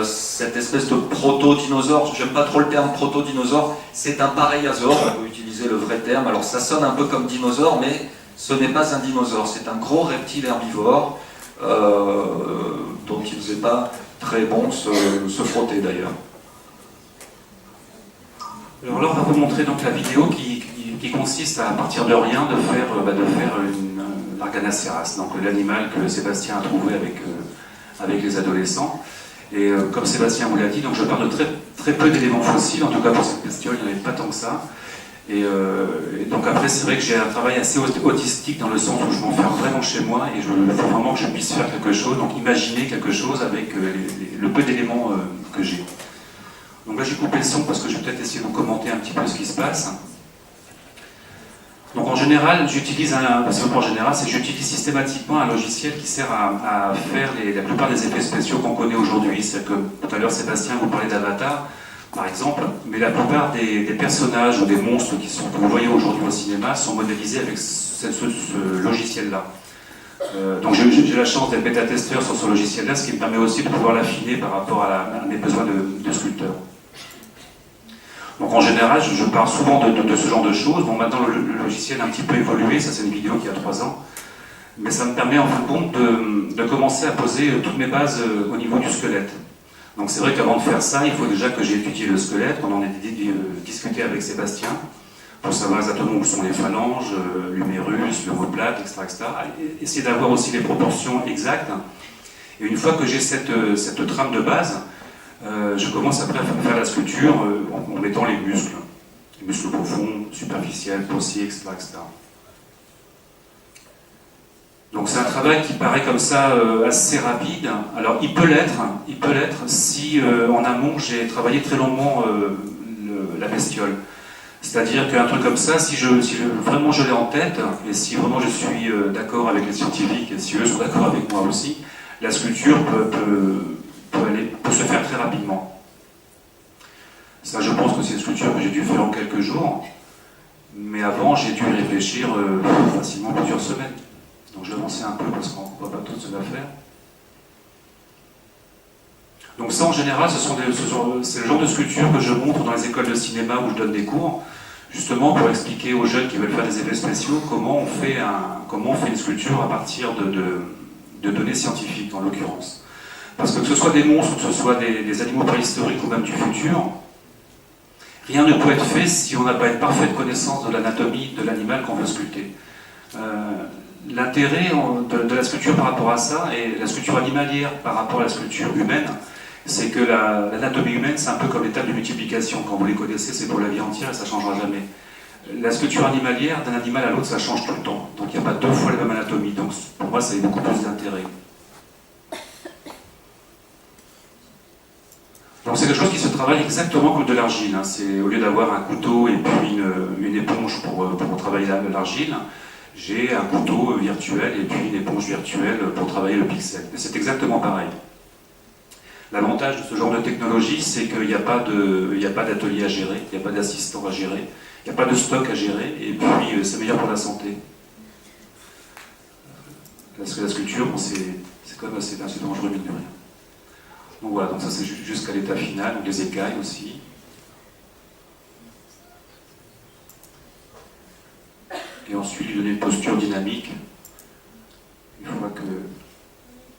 cette espèce de proto-dinosaure. J'aime pas trop le terme proto-dinosaure, c'est un pareiasaure, on peut utiliser le vrai terme. Alors ça sonne un peu comme dinosaure, mais ce n'est pas un dinosaure, c'est un gros reptile herbivore dont il ne faisait pas très bon se frotter d'ailleurs. Alors là, on va vous montrer donc la vidéo qui consiste à partir de rien de faire une Arganaceras, donc l'animal que Sébastien a trouvé avec les adolescents. Et comme Sébastien vous l'a dit, donc je parle de très peu d'éléments fossiles, en tout cas pour cette bestiole, il n'y en avait pas tant que ça. Et donc après, c'est vrai que j'ai un travail assez autistique dans le sens où je m'enferme vraiment chez moi et il faut vraiment que je puisse faire quelque chose, donc imaginer quelque chose avec le peu d'éléments que j'ai. Donc là, j'ai coupé le son parce que je vais peut-être essayer de vous commenter un petit peu ce qui se passe. Donc en général, j'utilise systématiquement un logiciel qui sert à faire la plupart des effets spéciaux qu'on connaît aujourd'hui. C'est que tout à l'heure, Sébastien vous parlait d'Avatar, par exemple, mais la plupart des personnages ou des monstres que vous voyez aujourd'hui au cinéma sont modélisés avec ce logiciel-là. Donc j'ai la chance d'être bêta-testeur sur ce logiciel-là, ce qui me permet aussi de pouvoir l'affiner par rapport à mes besoins de sculpteur. Donc en général, je parle souvent de ce genre de choses. Bon, maintenant le logiciel a un petit peu évolué, ça c'est une vidéo qui a 3 ans, mais ça me permet en fin de compte de commencer à poser toutes mes bases au niveau du squelette. Donc c'est vrai qu'avant de faire ça, il faut déjà que j'ai étudié le squelette, qu'on en ait discuté avec Sébastien, pour savoir exactement où sont les phalanges, l'humérus, l'omoplate, etc., etc. Essayer d'avoir aussi les proportions exactes. Et une fois que j'ai cette trame de base, je commence après à faire la sculpture en mettant les muscles profonds, superficiels, grossiers, etc., etc. Donc c'est un travail qui paraît comme ça assez rapide. Alors il peut l'être si en amont j'ai travaillé très longuement la bestiole. C'est-à-dire qu'un truc comme ça, si vraiment je l'ai en tête, et si vraiment je suis d'accord avec les scientifiques, et si eux sont d'accord avec moi aussi, la sculpture peut se faire très rapidement. Ça, je pense que c'est une sculpture que j'ai dû faire en quelques jours, mais avant j'ai dû y réfléchir facilement plusieurs semaines. Donc je vais avancer un peu parce qu'on ne va pas tout se la faire. Donc ça en général, c'est le genre de sculpture que je montre dans les écoles de cinéma où je donne des cours, justement pour expliquer aux jeunes qui veulent faire des effets spéciaux comment on fait une sculpture à partir de données scientifiques en l'occurrence. Parce que ce soit des monstres, que ce soit des animaux préhistoriques ou même du futur, rien ne peut être fait si on n'a pas une parfaite connaissance de l'anatomie de l'animal qu'on veut sculpter. L'intérêt de la sculpture par rapport à ça, et la sculpture animalière par rapport à la sculpture humaine, c'est que l'anatomie humaine, c'est un peu comme les tables de multiplication. Quand vous les connaissez, c'est pour la vie entière et ça ne changera jamais. La sculpture animalière, d'un animal à l'autre, ça change tout le temps. Donc il n'y a pas deux fois la même anatomie. Donc pour moi, ça a beaucoup plus d'intérêt. Donc c'est quelque chose qui se travaille exactement comme de l'argile. C'est au lieu d'avoir un couteau et puis une éponge pour travailler l'argile, j'ai un couteau virtuel et puis une éponge virtuelle pour travailler le pixel. Et c'est exactement pareil. L'avantage de ce genre de technologie, c'est qu'il n'y a pas d'atelier à gérer, il n'y a pas d'assistant à gérer, il n'y a pas de stock à gérer, et puis c'est meilleur pour la santé. Parce que la sculpture, c'est quand même assez dangereux, mine de rien. Donc voilà, donc ça c'est jusqu'à l'état final, donc les écailles aussi. Et ensuite lui donner une posture dynamique, une fois que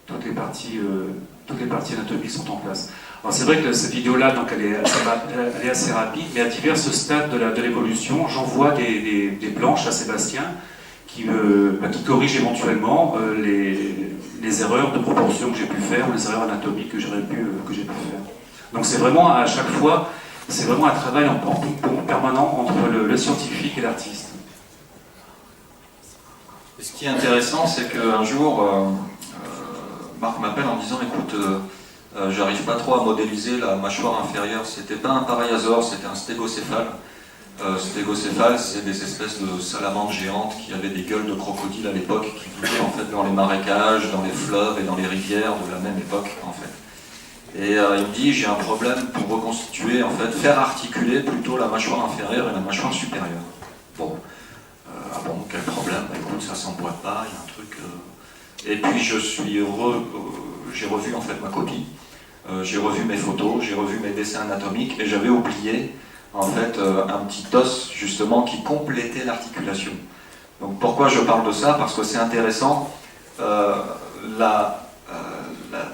toutes les parties anatomiques sont en place. Alors c'est vrai que cette vidéo-là, donc elle est assez rapide, mais à divers stades de l'évolution, j'envoie des planches à Sébastien qui corrigent éventuellement les erreurs de proportion que j'ai pu faire ou les erreurs anatomiques que j'ai pu faire. Donc c'est vraiment à chaque fois, c'est vraiment un travail en ping-pong permanent entre le scientifique et l'artiste. Ce qui est intéressant, c'est qu'un jour, Marc m'appelle en disant écoute, j'arrive pas trop à modéliser la mâchoire inférieure. C'était pas un pareiasaure, c'était un stégocéphale. Stégocéphale, c'est des espèces de salamandres géantes qui avaient des gueules de crocodile à l'époque, qui vivaient en fait dans les marécages, dans les fleuves et dans les rivières de la même époque en fait. Et il me dit j'ai un problème pour reconstituer, en fait, faire articuler plutôt la mâchoire inférieure et la mâchoire supérieure. Bon, ah bon, quel problème? Bah, écoute, ça s'emboîte pas, il y a un truc. Et puis j'ai revu en fait ma copie, j'ai revu mes photos, j'ai revu mes dessins anatomiques et j'avais oublié en fait un petit os justement qui complétait l'articulation. Donc pourquoi je parle de ça? Parce que c'est intéressant, la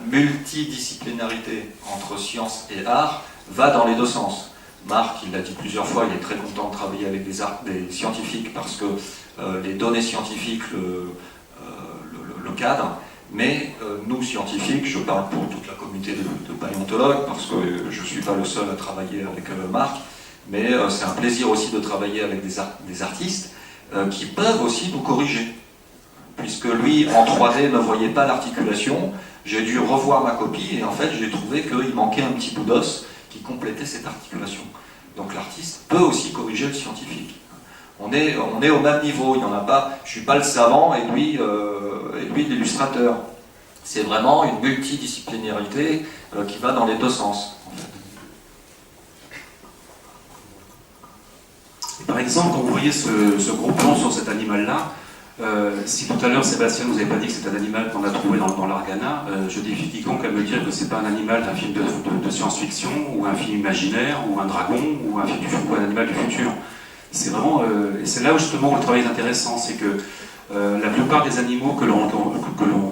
multidisciplinarité entre science et art va dans les deux sens. Marc, il l'a dit plusieurs fois, il est très content de travailler avec des scientifiques parce que les données scientifiques le cadrent, mais nous scientifiques, je parle pour toute la communauté de paléontologues parce que je ne suis pas le seul à travailler avec Marc, mais c'est un plaisir aussi de travailler avec des artistes qui peuvent aussi nous corriger. Puisque lui, en 3D, ne voyait pas l'articulation, j'ai dû revoir ma copie et en fait j'ai trouvé qu'il manquait un petit bout d'os qui complétait cette articulation. Donc l'artiste peut aussi corriger le scientifique. On est au même niveau, il n'y en a pas, je ne suis pas le savant et lui l'illustrateur. C'est vraiment une multidisciplinarité qui va dans les deux sens. En fait. Et par exemple, quand vous voyez ce gros plan sur cet animal-là, si tout à l'heure Sébastien nous avait pas dit que c'est un animal qu'on a trouvé dans l'Argana, je défie quiconque à me dire que c'est pas un animal d'un film de science-fiction ou un film imaginaire ou un dragon ou un animal du futur. C'est vraiment, et c'est là où justement le travail est intéressant, c'est que la plupart des animaux que l'on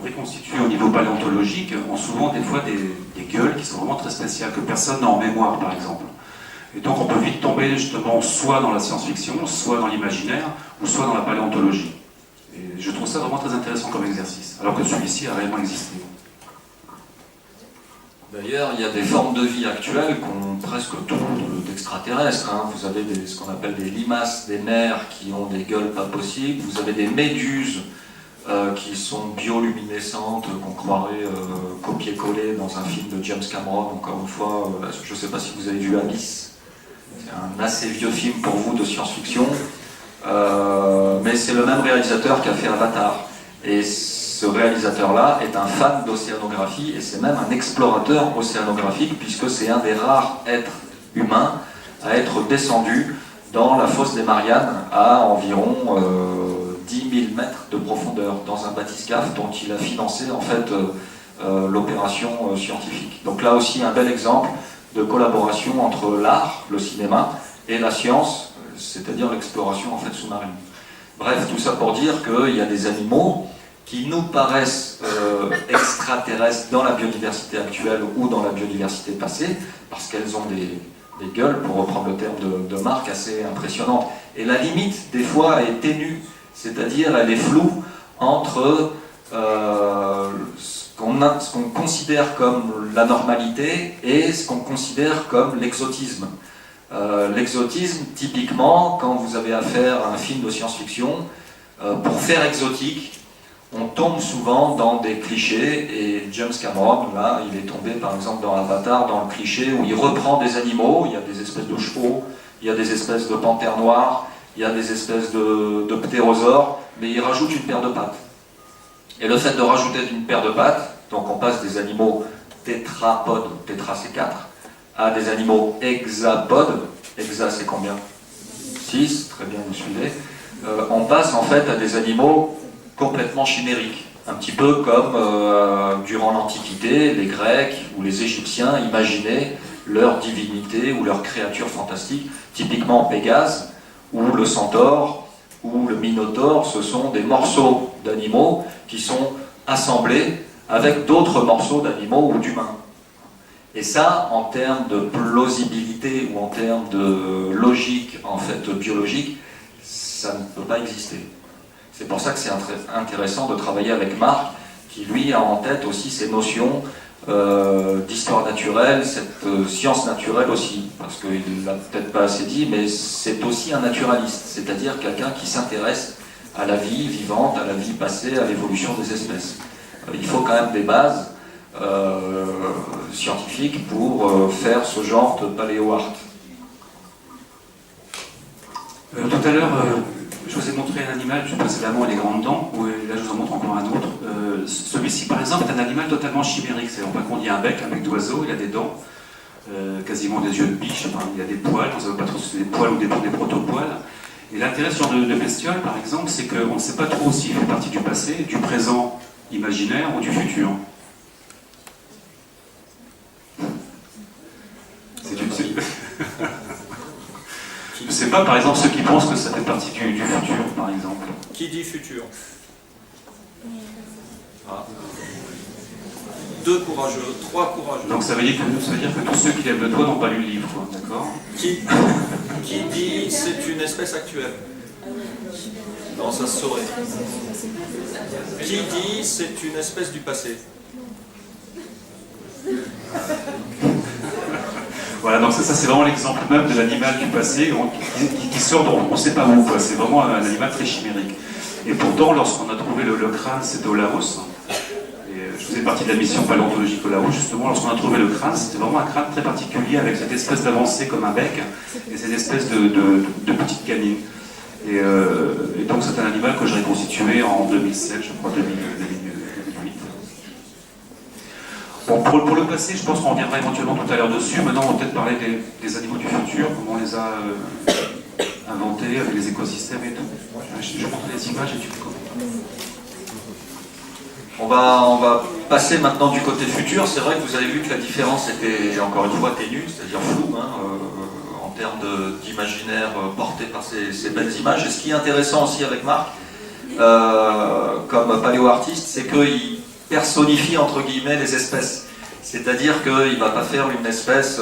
reconstitue au niveau paléontologique ont souvent des fois des gueules qui sont vraiment très spéciales, que personne n'a en mémoire, par exemple. Et donc on peut vite tomber justement soit dans la science-fiction, soit dans l'imaginaire, ou soit dans la paléontologie. Et je trouve ça vraiment très intéressant comme exercice, alors que celui-ci a réellement existé. D'ailleurs, il y a des formes de vie actuelles qui ont presque tout d'extraterrestres. Hein. Vous avez ce qu'on appelle des limaces des mers qui ont des gueules pas possibles. Vous avez des méduses qui sont bioluminescentes, qu'on croirait copier-coller dans un film de James Cameron. Encore une fois, je ne sais pas si vous avez vu Abyss. C'est un assez vieux film pour vous de science-fiction. Mais c'est le même réalisateur qui a fait Avatar. Et ce réalisateur-là est un fan d'océanographie et c'est même un explorateur océanographique puisque c'est un des rares êtres humains à être descendu dans la fosse des Mariannes à environ 10 000 mètres de profondeur dans un bathyscaphe dont il a financé en fait l'opération scientifique. Donc là aussi un bel exemple de collaboration entre l'art, le cinéma et la science, c'est-à-dire l'exploration en fait sous-marine. Bref, tout ça pour dire qu'il y a des animaux qui nous paraissent extraterrestres dans la biodiversité actuelle ou dans la biodiversité passée, parce qu'elles ont des gueules, pour reprendre le terme de Marc, assez impressionnantes. Et la limite, des fois, est ténue, c'est-à-dire elle est floue entre ce qu'on considère comme la normalité et ce qu'on considère comme l'exotisme. L'exotisme, typiquement, quand vous avez affaire à un film de science-fiction, pour faire exotique, on tombe souvent dans des clichés, et James Cameron, là, il est tombé par exemple dans Avatar, dans le cliché où il reprend des animaux, il y a des espèces de chevaux, il y a des espèces de panthères noires, il y a des espèces de ptérosaures, mais il rajoute une paire de pattes. Et le fait de rajouter une paire de pattes, donc on passe des animaux tétrapodes, tétra c'est 4, à des animaux hexapodes, hexa c'est combien 6, très bien, vous suivez. On passe en fait à des animaux complètement chimériques, un petit peu comme durant l'Antiquité, les Grecs ou les Égyptiens imaginaient leur divinité ou leurs créatures fantastiques, typiquement Pégase, ou le centaure, ou le minotaure, ce sont des morceaux d'animaux qui sont assemblés avec d'autres morceaux d'animaux ou d'humains. Et ça, en termes de plausibilité ou en termes de logique en fait biologique, ça ne peut pas exister. C'est pour ça que c'est intéressant de travailler avec Marc, qui lui a en tête aussi ces notions d'histoire naturelle, cette science naturelle aussi, parce qu'il ne l'a peut-être pas assez dit, mais c'est aussi un naturaliste, c'est-à-dire quelqu'un qui s'intéresse à la vie vivante, à la vie passée, à l'évolution des espèces. Il faut quand même des bases scientifiques pour faire ce genre de paléo-art. Tout à l'heure, je vous ai montré un animal précédemment et les grandes dents, là je vous en montre encore un autre. Celui-ci par exemple est un animal totalement chimérique, c'est-à-dire par contre il y a un bec d'oiseau, il a des dents, quasiment des yeux de biche, enfin, il a des poils, on ne sait pas trop si c'est des poils ou des proto-poils. Et l'intérêt de ce genre de bestiole par exemple, c'est qu'on ne sait pas trop s'il fait partie du passé, du présent imaginaire ou du futur. C'est une... Je ne sais pas, par exemple, ceux qui pensent que ça fait partie du futur, par exemple. Qui dit futur? Ah. 2 courageux, 3 courageux. Donc ça veut dire que tous ceux qui lèvent le doigt n'ont pas lu le livre, d'accord? Qui dit c'est une espèce actuelle? Non, ça se saurait. Qui dit c'est une espèce du passé? Voilà, donc ça c'est vraiment l'exemple même de l'animal du passé qui sort on ne sait pas où, c'est vraiment un animal très chimérique. Et pourtant, lorsqu'on a trouvé le crâne, c'était au Laos, et je faisais partie de la mission paléontologique au Laos, justement, lorsqu'on a trouvé le crâne, c'était vraiment un crâne très particulier, avec cette espèce d'avancée comme un bec, et cette espèce de petite canine. Et donc c'est un animal que j'ai reconstitué en 2007, je crois, 2008. Bon, pour le passé, je pense qu'on reviendra éventuellement tout à l'heure dessus. Maintenant, on va peut-être parler des animaux du futur, comment on les a inventés avec les écosystèmes et tout. Je montre les images et tu fais comment. On va passer maintenant du côté futur. C'est vrai que vous avez vu que la différence était encore une fois ténue, c'est-à-dire floue, en termes d'imaginaire porté par ces belles images. Et ce qui est intéressant aussi avec Marc, comme paléo-artiste, c'est qu'il personnifie entre guillemets les espèces. C'est-à-dire qu'il ne va pas faire une espèce,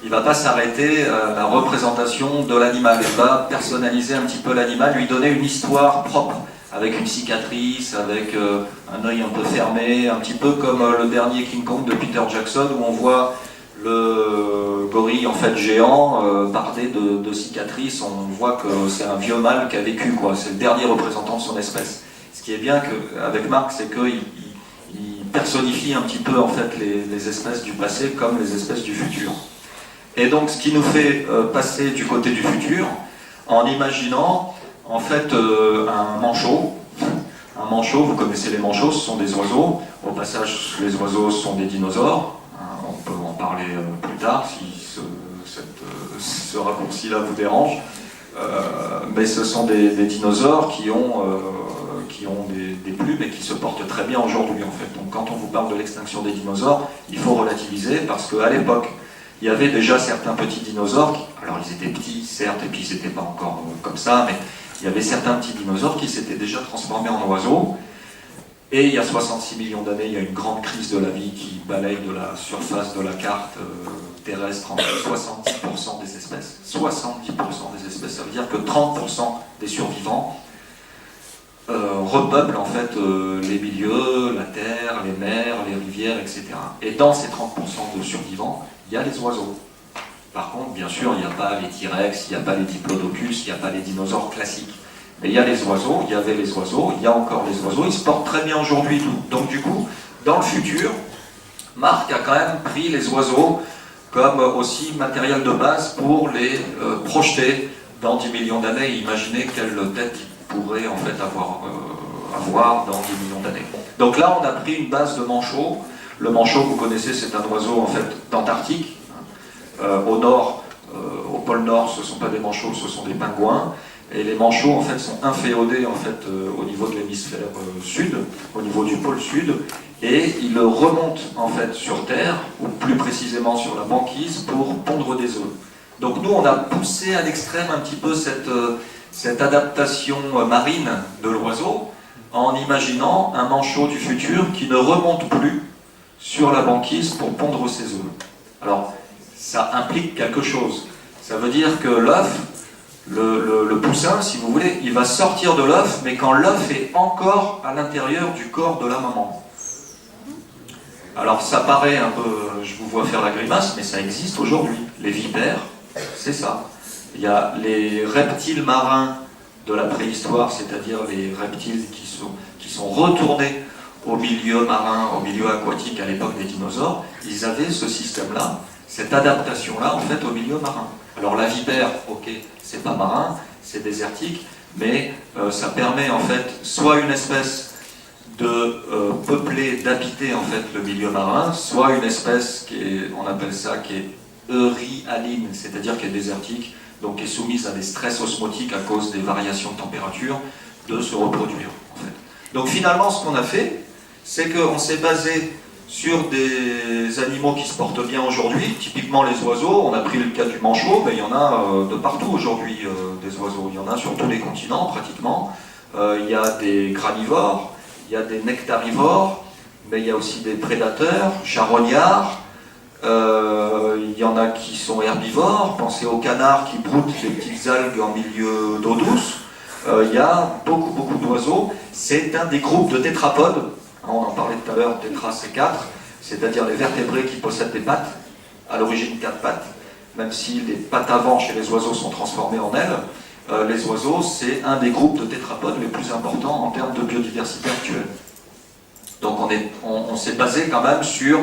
il ne va pas s'arrêter à la représentation de l'animal. Il va personnaliser un petit peu l'animal, lui donner une histoire propre, avec une cicatrice, avec un œil un peu fermé, un petit peu comme le dernier King Kong de Peter Jackson, où on voit le gorille en fait géant, bardé de cicatrices. On voit que c'est un vieux mâle qui a vécu, quoi. C'est le dernier représentant de son espèce. Ce qui est bien avec Marc, c'est qu'il personnifie un petit peu en fait les espèces du passé comme les espèces du futur. Et donc ce qui nous fait passer du côté du futur en imaginant en fait un manchot. Un manchot, vous connaissez les manchots, ce sont des oiseaux. Au passage, les oiseaux sont des dinosaures. On peut en parler plus tard si ce raccourci-là vous dérange. Mais ce sont des dinosaures qui ont des plumes et qui se portent très bien aujourd'hui en fait. Donc quand on vous parle de l'extinction des dinosaures, il faut relativiser parce qu'à l'époque, il y avait déjà certains petits dinosaures, alors ils étaient petits certes et puis ils n'étaient pas encore comme ça, mais il y avait certains petits dinosaures qui s'étaient déjà transformés en oiseaux. Et il y a 66 millions d'années, il y a une grande crise de la vie qui balaye de la surface de la carte terrestre en 70% des espèces. 70% des espèces, ça veut dire que 30% des survivants repeuplent en fait les milieux, la terre, les mers, les rivières, etc. Et dans ces 30% de survivants, il y a les oiseaux. Par contre, bien sûr, il n'y a pas les T-Rex, il n'y a pas les diplodocus, il n'y a pas les dinosaures classiques. Mais il y a les oiseaux, il y avait les oiseaux, il y a encore les oiseaux, ils se portent très bien aujourd'hui. Donc du coup, dans le futur, Marc a quand même pris les oiseaux comme aussi matériel de base pour les projeter dans 10 millions d'années et imaginer quelle tête il pourrait en fait avoir dans 10 millions d'années. Donc là, on a pris une base de manchot. Le manchot, vous connaissez, c'est un oiseau en fait d'Antarctique. Au nord, au pôle Nord, ce ne sont pas des manchots, ce sont des pingouins. Et les manchots en fait sont inféodés en fait au niveau de l'hémisphère sud, au niveau du pôle sud, et ils remontent en fait sur Terre, ou plus précisément sur la banquise, pour pondre des œufs. Donc nous on a poussé à l'extrême un petit peu cette adaptation marine de l'oiseau, en imaginant un manchot du futur qui ne remonte plus sur la banquise pour pondre ses œufs. Alors ça implique quelque chose. Ça veut dire que l'œuf, le poussin, si vous voulez, il va sortir de l'œuf, mais quand l'œuf est encore à l'intérieur du corps de la maman. Alors ça paraît un peu, je vous vois faire la grimace, mais ça existe aujourd'hui. Les vipères, c'est ça. Il y a les reptiles marins de la préhistoire, c'est-à-dire les reptiles qui sont retournés au milieu marin, au milieu aquatique à l'époque des dinosaures. Ils avaient ce système-là, cette adaptation-là, en fait, au milieu marin. Alors la vipère, ok, c'est pas marin, c'est désertique, mais ça permet en fait soit une espèce de peupler, d'habiter en fait le milieu marin, soit une espèce qui est, on appelle ça, qui est euryhaline, c'est-à-dire qui est désertique, donc qui est soumise à des stress osmotiques à cause des variations de température, de se reproduire en fait. Donc finalement, ce qu'on a fait, c'est qu'on s'est basé sur des animaux qui se portent bien aujourd'hui, typiquement les oiseaux. On a pris le cas du manchot, mais il y en a de partout aujourd'hui des oiseaux. Il y en a sur tous les continents pratiquement. Il y a des granivores, il y a des nectarivores, mais il y a aussi des prédateurs, charognards. Il y en a qui sont herbivores. Pensez aux canards qui broutent des petites algues en milieu d'eau douce. Il y a beaucoup d'oiseaux. C'est un des groupes de tétrapodes. On en parlait tout à l'heure, tétra c'est 4, c'est-à-dire les vertébrés qui possèdent des pattes, à l'origine 4 pattes, même si les pattes avant chez les oiseaux sont transformées en ailes, les oiseaux c'est un des groupes de tétrapodes les plus importants en termes de biodiversité actuelle. Donc on s'est basé quand même sur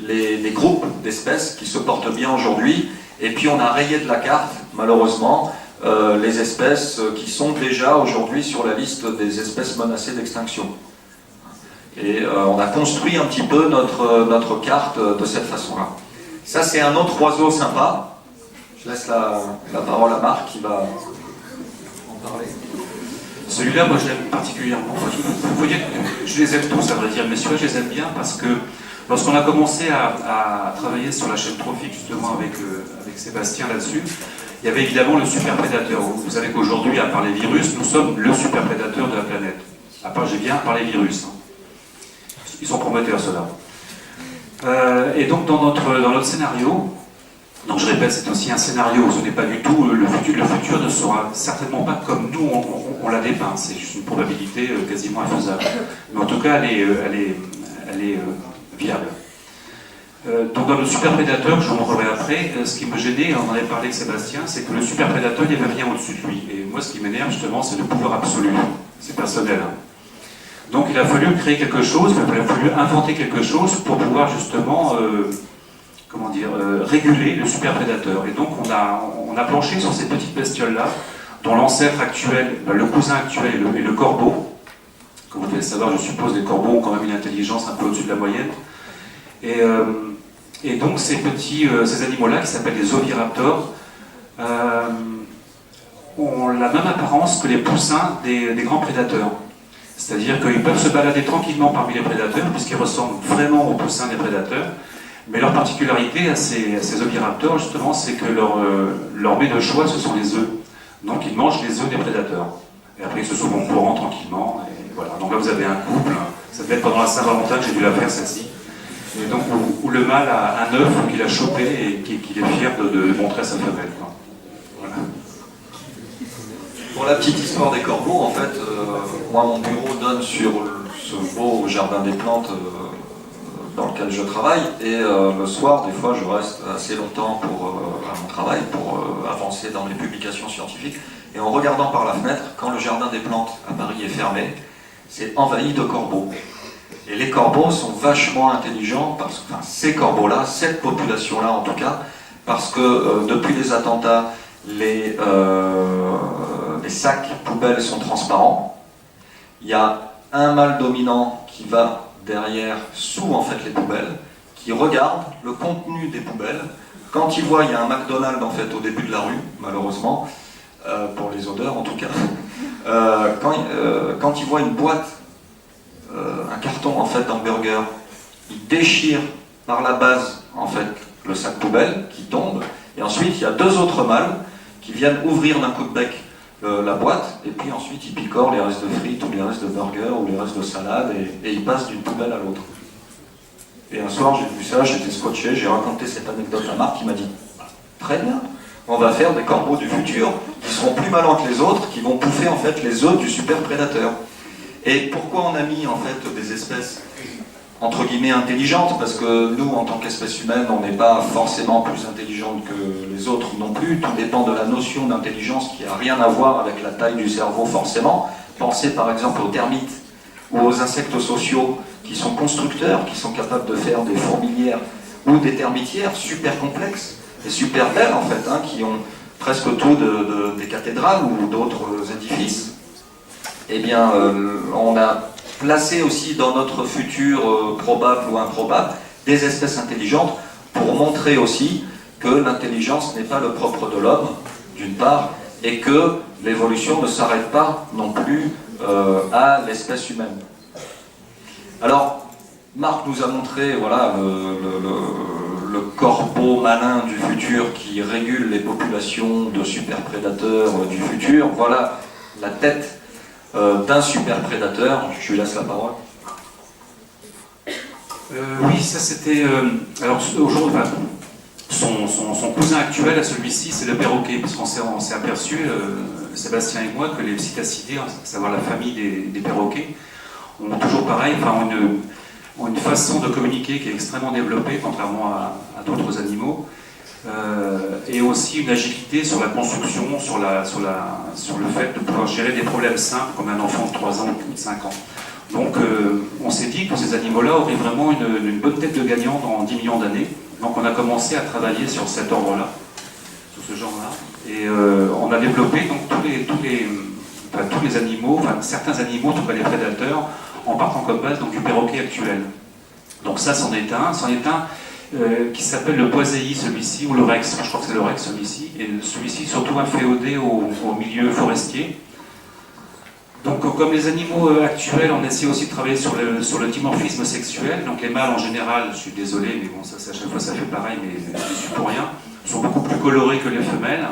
les groupes d'espèces qui se portent bien aujourd'hui, et puis on a rayé de la carte, malheureusement, les espèces qui sont déjà aujourd'hui sur la liste des espèces menacées d'extinction. Et on a construit un petit peu notre carte de cette façon-là. Ça, c'est un autre oiseau sympa. Je laisse la parole à Marc qui va en parler. Celui-là, moi, je l'aime particulièrement. Vous voyez, je les aime tous, à vrai dire, mais celui-là, je les aime bien parce que lorsqu'on a commencé à travailler sur la chaîne trophique, justement, avec Sébastien là-dessus, il y avait évidemment le superprédateur. Vous savez qu'aujourd'hui, à part les virus, nous sommes le superprédateur de la planète. À part, j'ai bien par les virus. Ils sont prometteurs, ceux-là. Et donc dans notre scénario, donc je répète, c'est aussi un scénario, ce n'est pas du tout le futur ne sera certainement pas comme nous on l'a dépeint, c'est juste une probabilité quasiment infaisable. Mais en tout cas, elle est viable. Donc dans le super prédateur, je vous montrerai après, ce qui me gênait, on en avait parlé avec Sébastien, c'est que le super prédateur, il n'y avait rien au-dessus de lui. Et moi, ce qui m'énerve justement, c'est le pouvoir absolu. C'est personnel. Hein. Donc il a fallu créer quelque chose, il a fallu inventer quelque chose pour pouvoir justement réguler le super prédateur. Et donc on a planché sur ces petites bestioles-là, dont l'ancêtre actuel, le cousin actuel est le corbeau. Comme vous devez le savoir, je suppose, les corbeaux ont quand même une intelligence un peu au-dessus de la moyenne. Et donc ces animaux-là, qui s'appellent les oviraptors, ont la même apparence que les poussins des grands prédateurs. C'est-à-dire qu'ils peuvent se balader tranquillement parmi les prédateurs, puisqu'ils ressemblent vraiment aux poussins des prédateurs. Mais leur particularité à ces oviraptors, justement, c'est que leur mets de choix, ce sont les œufs. Donc ils mangent les œufs des prédateurs. Et après ils se sauvent en courant tranquillement. Et voilà. Donc là vous avez un couple, ça devait être pendant la Saint-Valentin que j'ai dû la faire celle-ci. Et donc où le mâle a un œuf qu'il a chopé et qu'il est fier de montrer à sa femelle. Quoi. Voilà. Pour la petite histoire des corbeaux, en fait, moi mon bureau donne sur ce beau jardin des plantes dans lequel je travaille, et le soir, des fois, je reste assez longtemps à mon travail pour avancer dans les publications scientifiques, et en regardant par la fenêtre, quand le jardin des plantes à Paris est fermé, c'est envahi de corbeaux. Et les corbeaux sont vachement intelligents, ces corbeaux-là, cette population-là en tout cas, parce que depuis les attentats, les sacs poubelles sont transparents. Il y a un mâle dominant qui va derrière, sous en fait les poubelles, qui regarde le contenu des poubelles. Quand il voit, il y a un McDonald's en fait au début de la rue, malheureusement, pour les odeurs en tout cas. Quand il voit une boîte, un carton en fait d'hamburger, il déchire par la base en fait le sac poubelle qui tombe, et ensuite il y a deux autres mâles qui viennent ouvrir d'un coup de bec la boîte, et puis ensuite ils picorent les restes de frites ou les restes de burgers ou les restes de salade, et ils passent d'une poubelle à l'autre. Et un soir j'ai vu ça, j'étais scotché, j'ai raconté cette anecdote à Marc, qui m'a dit très bien, on va faire des corbeaux du futur qui seront plus malins que les autres, qui vont bouffer en fait les œufs du super prédateur. Et pourquoi on a mis en fait des espèces entre guillemets intelligentes? Parce que nous, en tant qu'espèce humaine, on n'est pas forcément plus intelligente que les autres non plus. Tout dépend de la notion d'intelligence qui n'a rien à voir avec la taille du cerveau forcément. Pensez par exemple aux termites ou aux insectes sociaux qui sont constructeurs, qui sont capables de faire des fourmilières ou des termitières super complexes et super belles en fait, hein, qui ont presque tout des cathédrales ou d'autres édifices. Eh bien, on a placé aussi dans notre futur probable ou improbable des espèces intelligentes pour montrer aussi que l'intelligence n'est pas le propre de l'homme, d'une part, et que l'évolution ne s'arrête pas non plus à l'espèce humaine. Alors, Marc nous a montré voilà, le corbeau malin du futur qui régule les populations de superprédateurs du futur. Voilà la tête d'un super prédateur. Je lui laisse la parole. Oui, ça c'était... alors aujourd'hui, son cousin actuel à celui-ci, c'est le perroquet, parce qu'on s'est aperçu, Sébastien et moi, que les psittacidés, à savoir la famille des perroquets, ont toujours pareil, ont une façon de communiquer qui est extrêmement développée, contrairement à d'autres animaux. Et aussi une agilité sur la construction, sur le fait de pouvoir gérer des problèmes simples comme un enfant de 3 ans ou de 5 ans. Donc on s'est dit que ces animaux-là auraient vraiment une bonne tête de gagnant dans 10 millions d'années. Donc on a commencé à travailler sur cet ordre-là, sur ce genre-là. Et on a développé donc tous les animaux, certains animaux, en tout cas les prédateurs, en partant comme base donc, du perroquet actuel. Donc ça c'en est un. Qui s'appelle le boiseillis, celui-ci, ou le rex, je crois que c'est le rex celui-ci, et celui-ci surtout inféodé au milieu forestier. Donc comme les animaux actuels, on essaie aussi de travailler sur le dimorphisme sexuel, donc les mâles en général, je suis désolé, mais bon, ça, à chaque fois ça fait pareil, mais je suis pour rien, sont beaucoup plus colorés que les femelles.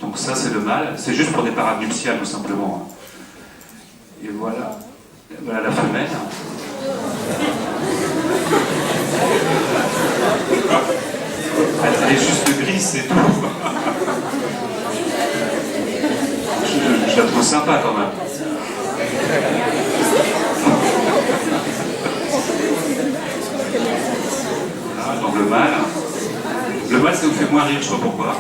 Donc ça c'est le mâle, c'est juste pour des parades nuptiales tout simplement. Et voilà la femelle. Elle est juste grise, c'est tout. Je la trouve sympa quand même. Voilà, donc le mâle. Le mâle, ça vous fait moins rire, je sais pas pourquoi.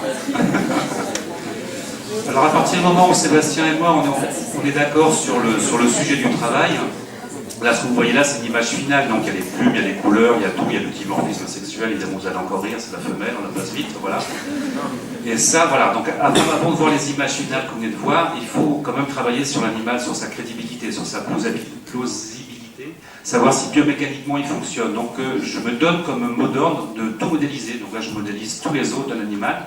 Alors à partir du moment où Sébastien et moi, on est d'accord sur le sujet du travail, là ce que vous voyez là, c'est une image finale, donc il y a les plumes, il y a les couleurs, il y a tout, il y a le dimorphisme sexuel, évidemment vous allez encore rire, c'est la femelle, on la passe vite, voilà. Et ça, voilà, donc avant de voir les images finales que vous venez de voir, il faut quand même travailler sur l'animal, sur sa crédibilité, sur sa plausibilité, savoir si biomécaniquement il fonctionne. Donc je me donne comme mot d'ordre de tout modéliser, donc là je modélise tous les os d'un animal,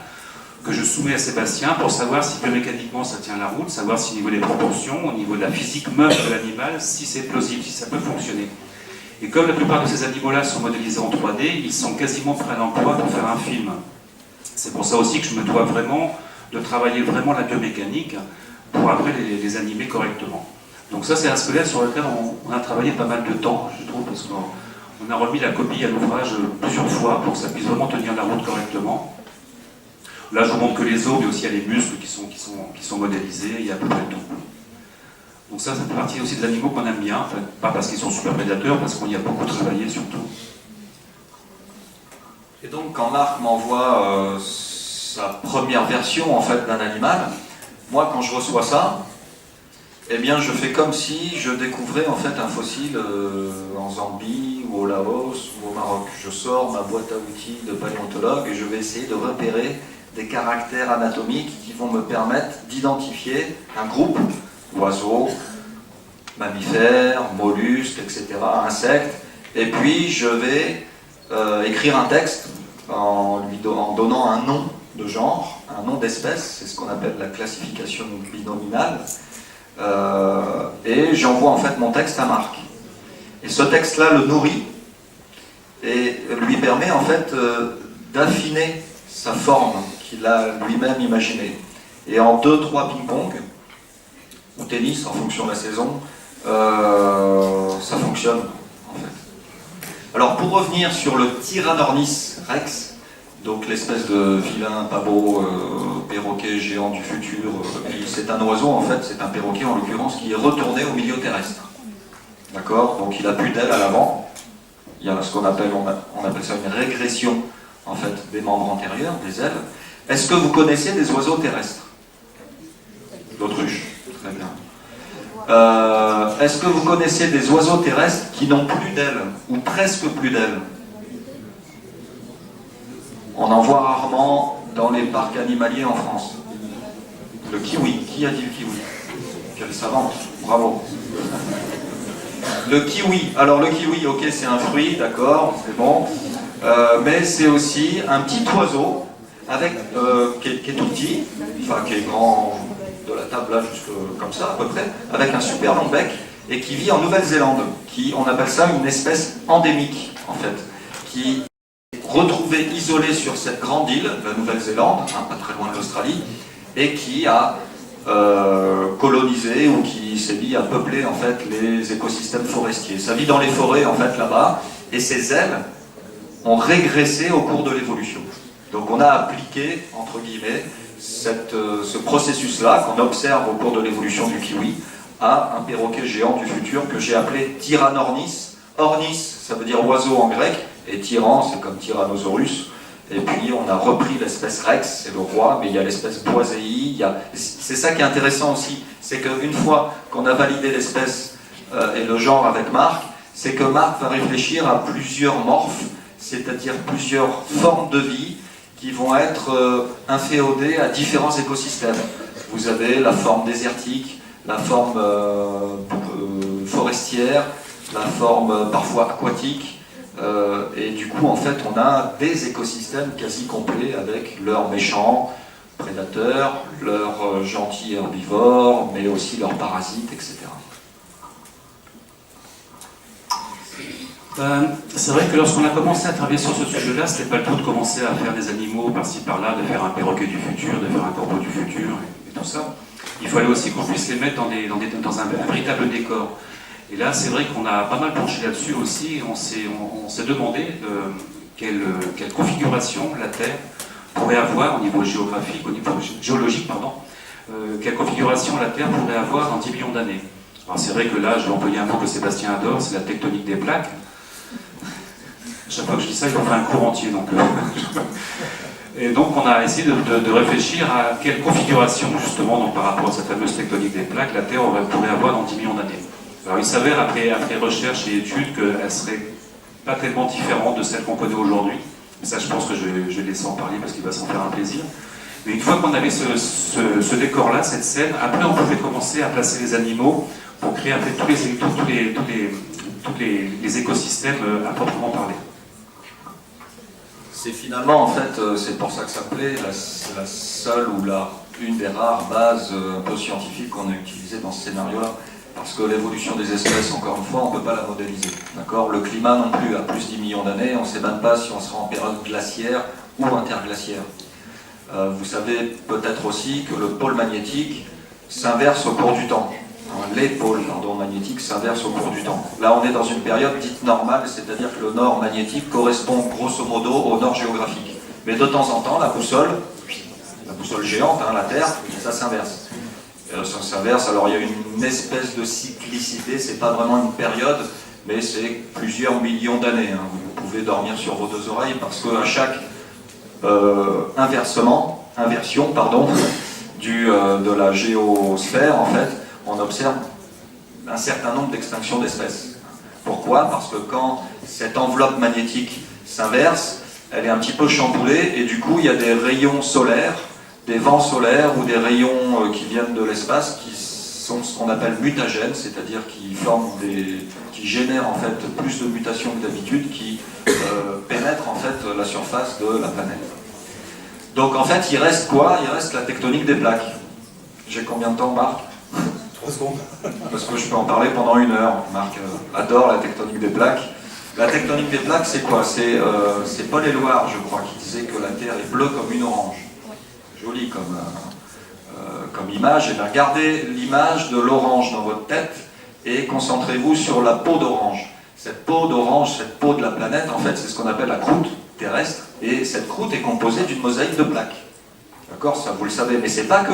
que je soumets à Sébastien pour savoir si biomécaniquement ça tient la route, savoir si au niveau des proportions, au niveau de la physique même de l'animal, si c'est plausible, si ça peut fonctionner. Et comme la plupart de ces animaux-là sont modélisés en 3D, ils sont quasiment prêts à l'emploi pour faire un film. C'est pour ça aussi que je me dois vraiment de travailler vraiment la biomécanique pour après les animer correctement. Donc ça c'est un squelette sur lequel on a travaillé pas mal de temps, je trouve, parce qu'on a remis la copie à l'ouvrage plusieurs fois pour que ça puisse vraiment tenir la route correctement. Là, je vous montre que les os, mais aussi il y a les muscles qui sont modélisés, il y a à peu près tout. Donc ça fait partie aussi des animaux qu'on aime bien, enfin, pas parce qu'ils sont super prédateurs, parce qu'on y a beaucoup travaillé surtout. Et donc, quand Marc m'envoie sa première version en fait d'un animal, moi, quand je reçois ça, eh bien, je fais comme si je découvrais en fait un fossile en Zambie ou au Laos ou au Maroc. Je sors ma boîte à outils de paléontologue et je vais essayer de repérer des caractères anatomiques qui vont me permettre d'identifier un groupe d'oiseaux, mammifères, mollusques, etc., insectes, et puis je vais écrire un texte en donnant un nom de genre, un nom d'espèce, c'est ce qu'on appelle la classification binominale, et j'envoie en fait mon texte à Marc. Et ce texte-là le nourrit et lui permet en fait d'affiner sa forme qu'il a lui-même imaginée. Et en 2-3 ping-pong, ou tennis en fonction de la saison, ça fonctionne en fait. Alors pour revenir sur le Tyrannornis rex, donc l'espèce de vilain, pas beau, perroquet géant du futur, c'est un oiseau en fait, c'est un perroquet en l'occurrence qui est retourné au milieu terrestre. D'accord? Donc il a plus d'ailes à l'avant, il y a ce qu'on appelle, on appelle ça une régression en fait des membres antérieurs, des ailes. Est-ce que vous connaissiez des oiseaux terrestres? L'autruche, très bien. Est-ce que vous connaissiez des oiseaux terrestres qui n'ont plus d'ailes, ou presque plus d'ailes? On en voit rarement dans les parcs animaliers en France. Le kiwi, qui a dit le kiwi? Quelle savante, bravo. Le kiwi, alors le kiwi, ok, c'est un fruit, d'accord, c'est bon, mais c'est aussi un petit oiseau avec, qui est tout petit, enfin qui est grand de la table là, jusque comme ça à peu près, avec un super long bec, et qui vit en Nouvelle-Zélande, on appelle ça une espèce endémique, en fait, qui est retrouvée isolée sur cette grande île, la Nouvelle-Zélande, hein, pas très loin de l'Australie, et qui a colonisé ou qui s'est mis à peupler en fait les écosystèmes forestiers. Ça vit dans les forêts en fait là-bas, et ses ailes ont régressé au cours de l'évolution. Donc on a appliqué, entre guillemets, ce processus-là qu'on observe au cours de l'évolution du kiwi à un perroquet géant du futur que j'ai appelé Tyrannornis. Ornis, ça veut dire oiseau en grec, et tyran, c'est comme Tyrannosaurus. Et puis on a repris l'espèce Rex, c'est le roi, mais il y a l'espèce Boisei. C'est ça qui est intéressant aussi, c'est qu'une fois qu'on a validé l'espèce et le genre avec Marc, c'est que Marc va réfléchir à plusieurs morphes, c'est-à-dire plusieurs formes de vie qui vont être inféodées à différents écosystèmes. Vous avez la forme désertique, la forme forestière, la forme parfois aquatique, et du coup en fait on a des écosystèmes quasi complets avec leurs méchants prédateurs, leurs gentils herbivores, mais aussi leurs parasites, etc. C'est vrai que lorsqu'on a commencé à travailler sur ce sujet-là, c'était pas le tout de commencer à faire des animaux par-ci par-là, de faire un perroquet du futur, de faire un corbeau du futur, et tout ça. Il fallait aussi qu'on puisse les mettre dans un véritable décor. Et là, c'est vrai qu'on a pas mal penché là-dessus aussi, on s'est demandé quelle configuration la Terre pourrait avoir au niveau géographique, au niveau géologique, pardon, quelle configuration la Terre pourrait avoir dans 10 millions d'années. Alors c'est vrai que là, je vais employer un mot que Sébastien adore, c'est la tectonique des plaques. Chaque fois que je dis ça, il en fait un cours entier. Donc, et donc on a essayé de réfléchir à quelle configuration, justement, donc, par rapport à cette fameuse tectonique des plaques, la Terre pourrait avoir dans 10 millions d'années. Alors il s'avère, après recherche et études, qu'elle serait pas tellement différente de celle qu'on connaît aujourd'hui. Ça, je pense que je vais laisser en parler parce qu'il va s'en faire un plaisir. Mais une fois qu'on avait ce décor-là, cette scène, après on pouvait commencer à placer les animaux pour créer après tous les écosystèmes à proprement parler. C'est finalement, en fait, c'est pour ça que ça plaît, la seule ou une des rares bases un peu scientifiques qu'on a utilisées dans ce scénario-là. Parce que l'évolution des espèces, encore une fois, on ne peut pas la modéliser. D'accord ? Le climat non plus, à plus de 10 millions d'années, on ne sait même pas si on sera en période glaciaire ou interglaciaire. Vous savez peut-être aussi que le pôle magnétique s'inverse au cours du temps. Les pôles magnétiques s'inversent au cours du temps. Là, on est dans une période dite normale, c'est-à-dire que le nord magnétique correspond grosso modo au nord géographique. Mais de temps en temps, la boussole géante, la Terre, ça s'inverse. Ça s'inverse, alors il y a une espèce de cyclicité, c'est pas vraiment une période, mais c'est plusieurs millions d'années. Vous pouvez dormir sur vos deux oreilles parce qu'à chaque inversion de la géosphère, en fait, on observe un certain nombre d'extinctions d'espèces. Pourquoi ? Parce que quand cette enveloppe magnétique s'inverse, elle est un petit peu chamboulée et du coup il y a des rayons solaires, des vents solaires ou des rayons qui viennent de l'espace qui sont ce qu'on appelle mutagènes, c'est-à-dire qui génèrent en fait plus de mutations que d'habitude, qui pénètrent en fait la surface de la planète. Donc en fait il reste quoi ? Il reste la tectonique des plaques. J'ai combien de temps, Marc ? 3 secondes. Parce que je peux en parler pendant 1 heure. Marc adore la tectonique des plaques. La tectonique des plaques, c'est quoi ? C'est Paul Éluard, je crois, qui disait que la Terre est bleue comme une orange. Joli comme image. Et bien, gardez l'image de l'orange dans votre tête et concentrez-vous sur la peau d'orange. Cette peau d'orange, cette peau de la planète, en fait, c'est ce qu'on appelle la croûte terrestre. Et cette croûte est composée d'une mosaïque de plaques. D'accord ? Ça, vous le savez. Mais c'est pas que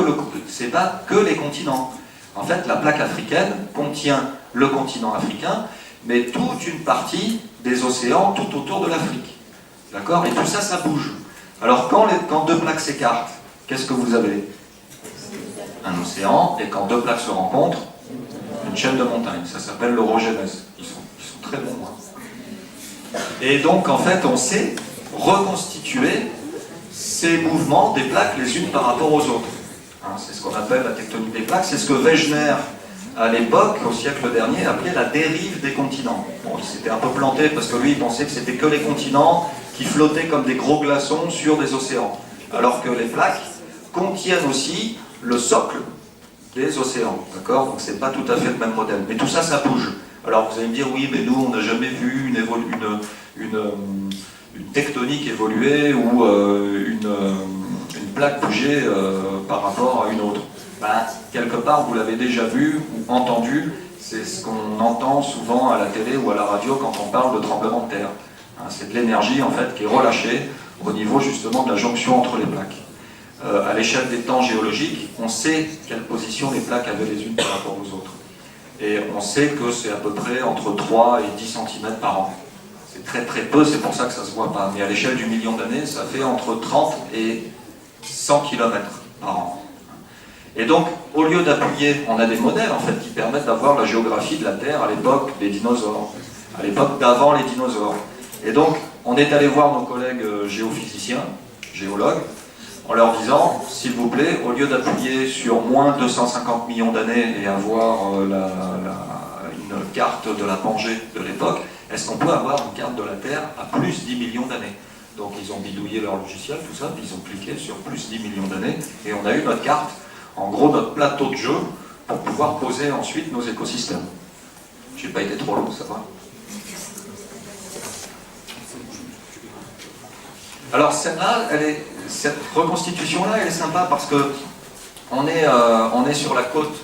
les continents. En fait, la plaque africaine contient le continent africain, mais toute une partie des océans tout autour de l'Afrique. D'accord ? Et tout ça, ça bouge. Alors, quand deux plaques s'écartent, qu'est-ce que vous avez ? Un océan, et quand deux plaques se rencontrent, une chaîne de montagnes. Ça s'appelle l'orogénèse. Ils sont très bons. Et donc, en fait, on sait reconstituer ces mouvements des plaques les unes par rapport aux autres. C'est ce qu'on appelle la tectonique des plaques. C'est ce que Wegener, à l'époque, au siècle dernier, appelait la dérive des continents. Bon, il s'était un peu planté parce que lui, il pensait que c'était que les continents qui flottaient comme des gros glaçons sur des océans. Alors que les plaques contiennent aussi le socle des océans. D'accord ? Donc c'est pas tout à fait le même modèle. Mais tout ça, ça bouge. Alors vous allez me dire, oui, mais nous, on n'a jamais vu une tectonique évoluer ou une plaque bouger par rapport à une autre. Quelque part, vous l'avez déjà vu ou entendu, c'est ce qu'on entend souvent à la télé ou à la radio quand on parle de tremblement de terre. C'est de l'énergie en fait qui est relâchée au niveau justement de la jonction entre les plaques. À l'échelle des temps géologiques, on sait quelle position les plaques avaient les unes par rapport aux autres. Et on sait que c'est à peu près entre 3 et 10 cm par an. C'est très très peu, c'est pour ça que ça ne se voit pas. Mais à l'échelle du million d'années, ça fait entre 30 et 100 km par an. Et donc, au lieu d'appuyer, on a des modèles en fait qui permettent d'avoir la géographie de la Terre à l'époque des dinosaures, à l'époque d'avant les dinosaures. Et donc, on est allé voir nos collègues géophysiciens, géologues, en leur disant, s'il vous plaît, au lieu d'appuyer sur moins 250 millions d'années et avoir une carte de la Pangée de l'époque, est-ce qu'on peut avoir une carte de la Terre à plus 10 millions d'années ? Donc ils ont bidouillé leur logiciel, tout ça, puis ils ont cliqué sur plus 10 millions d'années, et on a eu notre carte, en gros notre plateau de jeu, pour pouvoir poser ensuite nos écosystèmes. J'ai pas été trop long, ça va ? Alors celle-là, cette reconstitution-là, elle est sympa parce que on est sur la côte,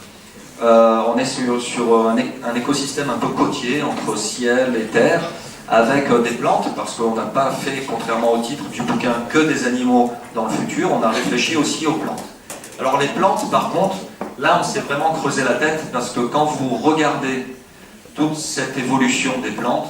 on est sur un écosystème un peu côtier entre ciel et terre, avec des plantes, parce qu'on n'a pas fait, contrairement au titre du bouquin, que des animaux dans le futur, on a réfléchi aussi aux plantes. Alors les plantes, par contre, là on s'est vraiment creusé la tête, parce que quand vous regardez toute cette évolution des plantes,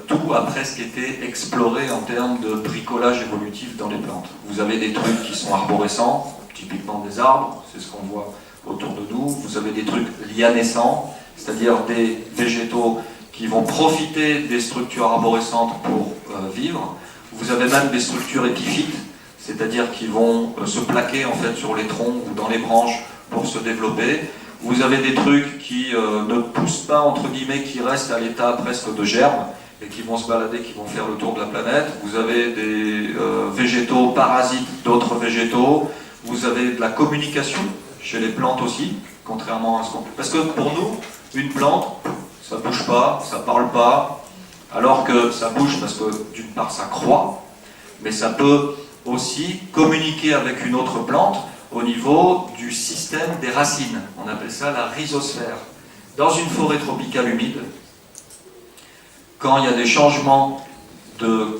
tout a presque été exploré en termes de bricolage évolutif dans les plantes. Vous avez des trucs qui sont arborescents, typiquement des arbres, c'est ce qu'on voit autour de nous. Vous avez des trucs lianescents, c'est-à-dire des végétaux qui vont profiter des structures arborescentes pour vivre. Vous avez même des structures épiphytes, c'est-à-dire qui vont se plaquer en fait sur les troncs ou dans les branches pour se développer. Vous avez des trucs qui ne poussent pas, entre guillemets, qui restent à l'état presque de germe et qui vont se balader, qui vont faire le tour de la planète. Vous avez des végétaux parasites d'autres végétaux. Vous avez de la communication chez les plantes aussi, contrairement à ce qu'on... Parce que pour nous, une plante, ça bouge pas, ça parle pas, alors que ça bouge parce que d'une part ça croît, mais ça peut aussi communiquer avec une autre plante au niveau du système des racines. On appelle ça la rhizosphère. Dans une forêt tropicale humide, quand il y a des changements de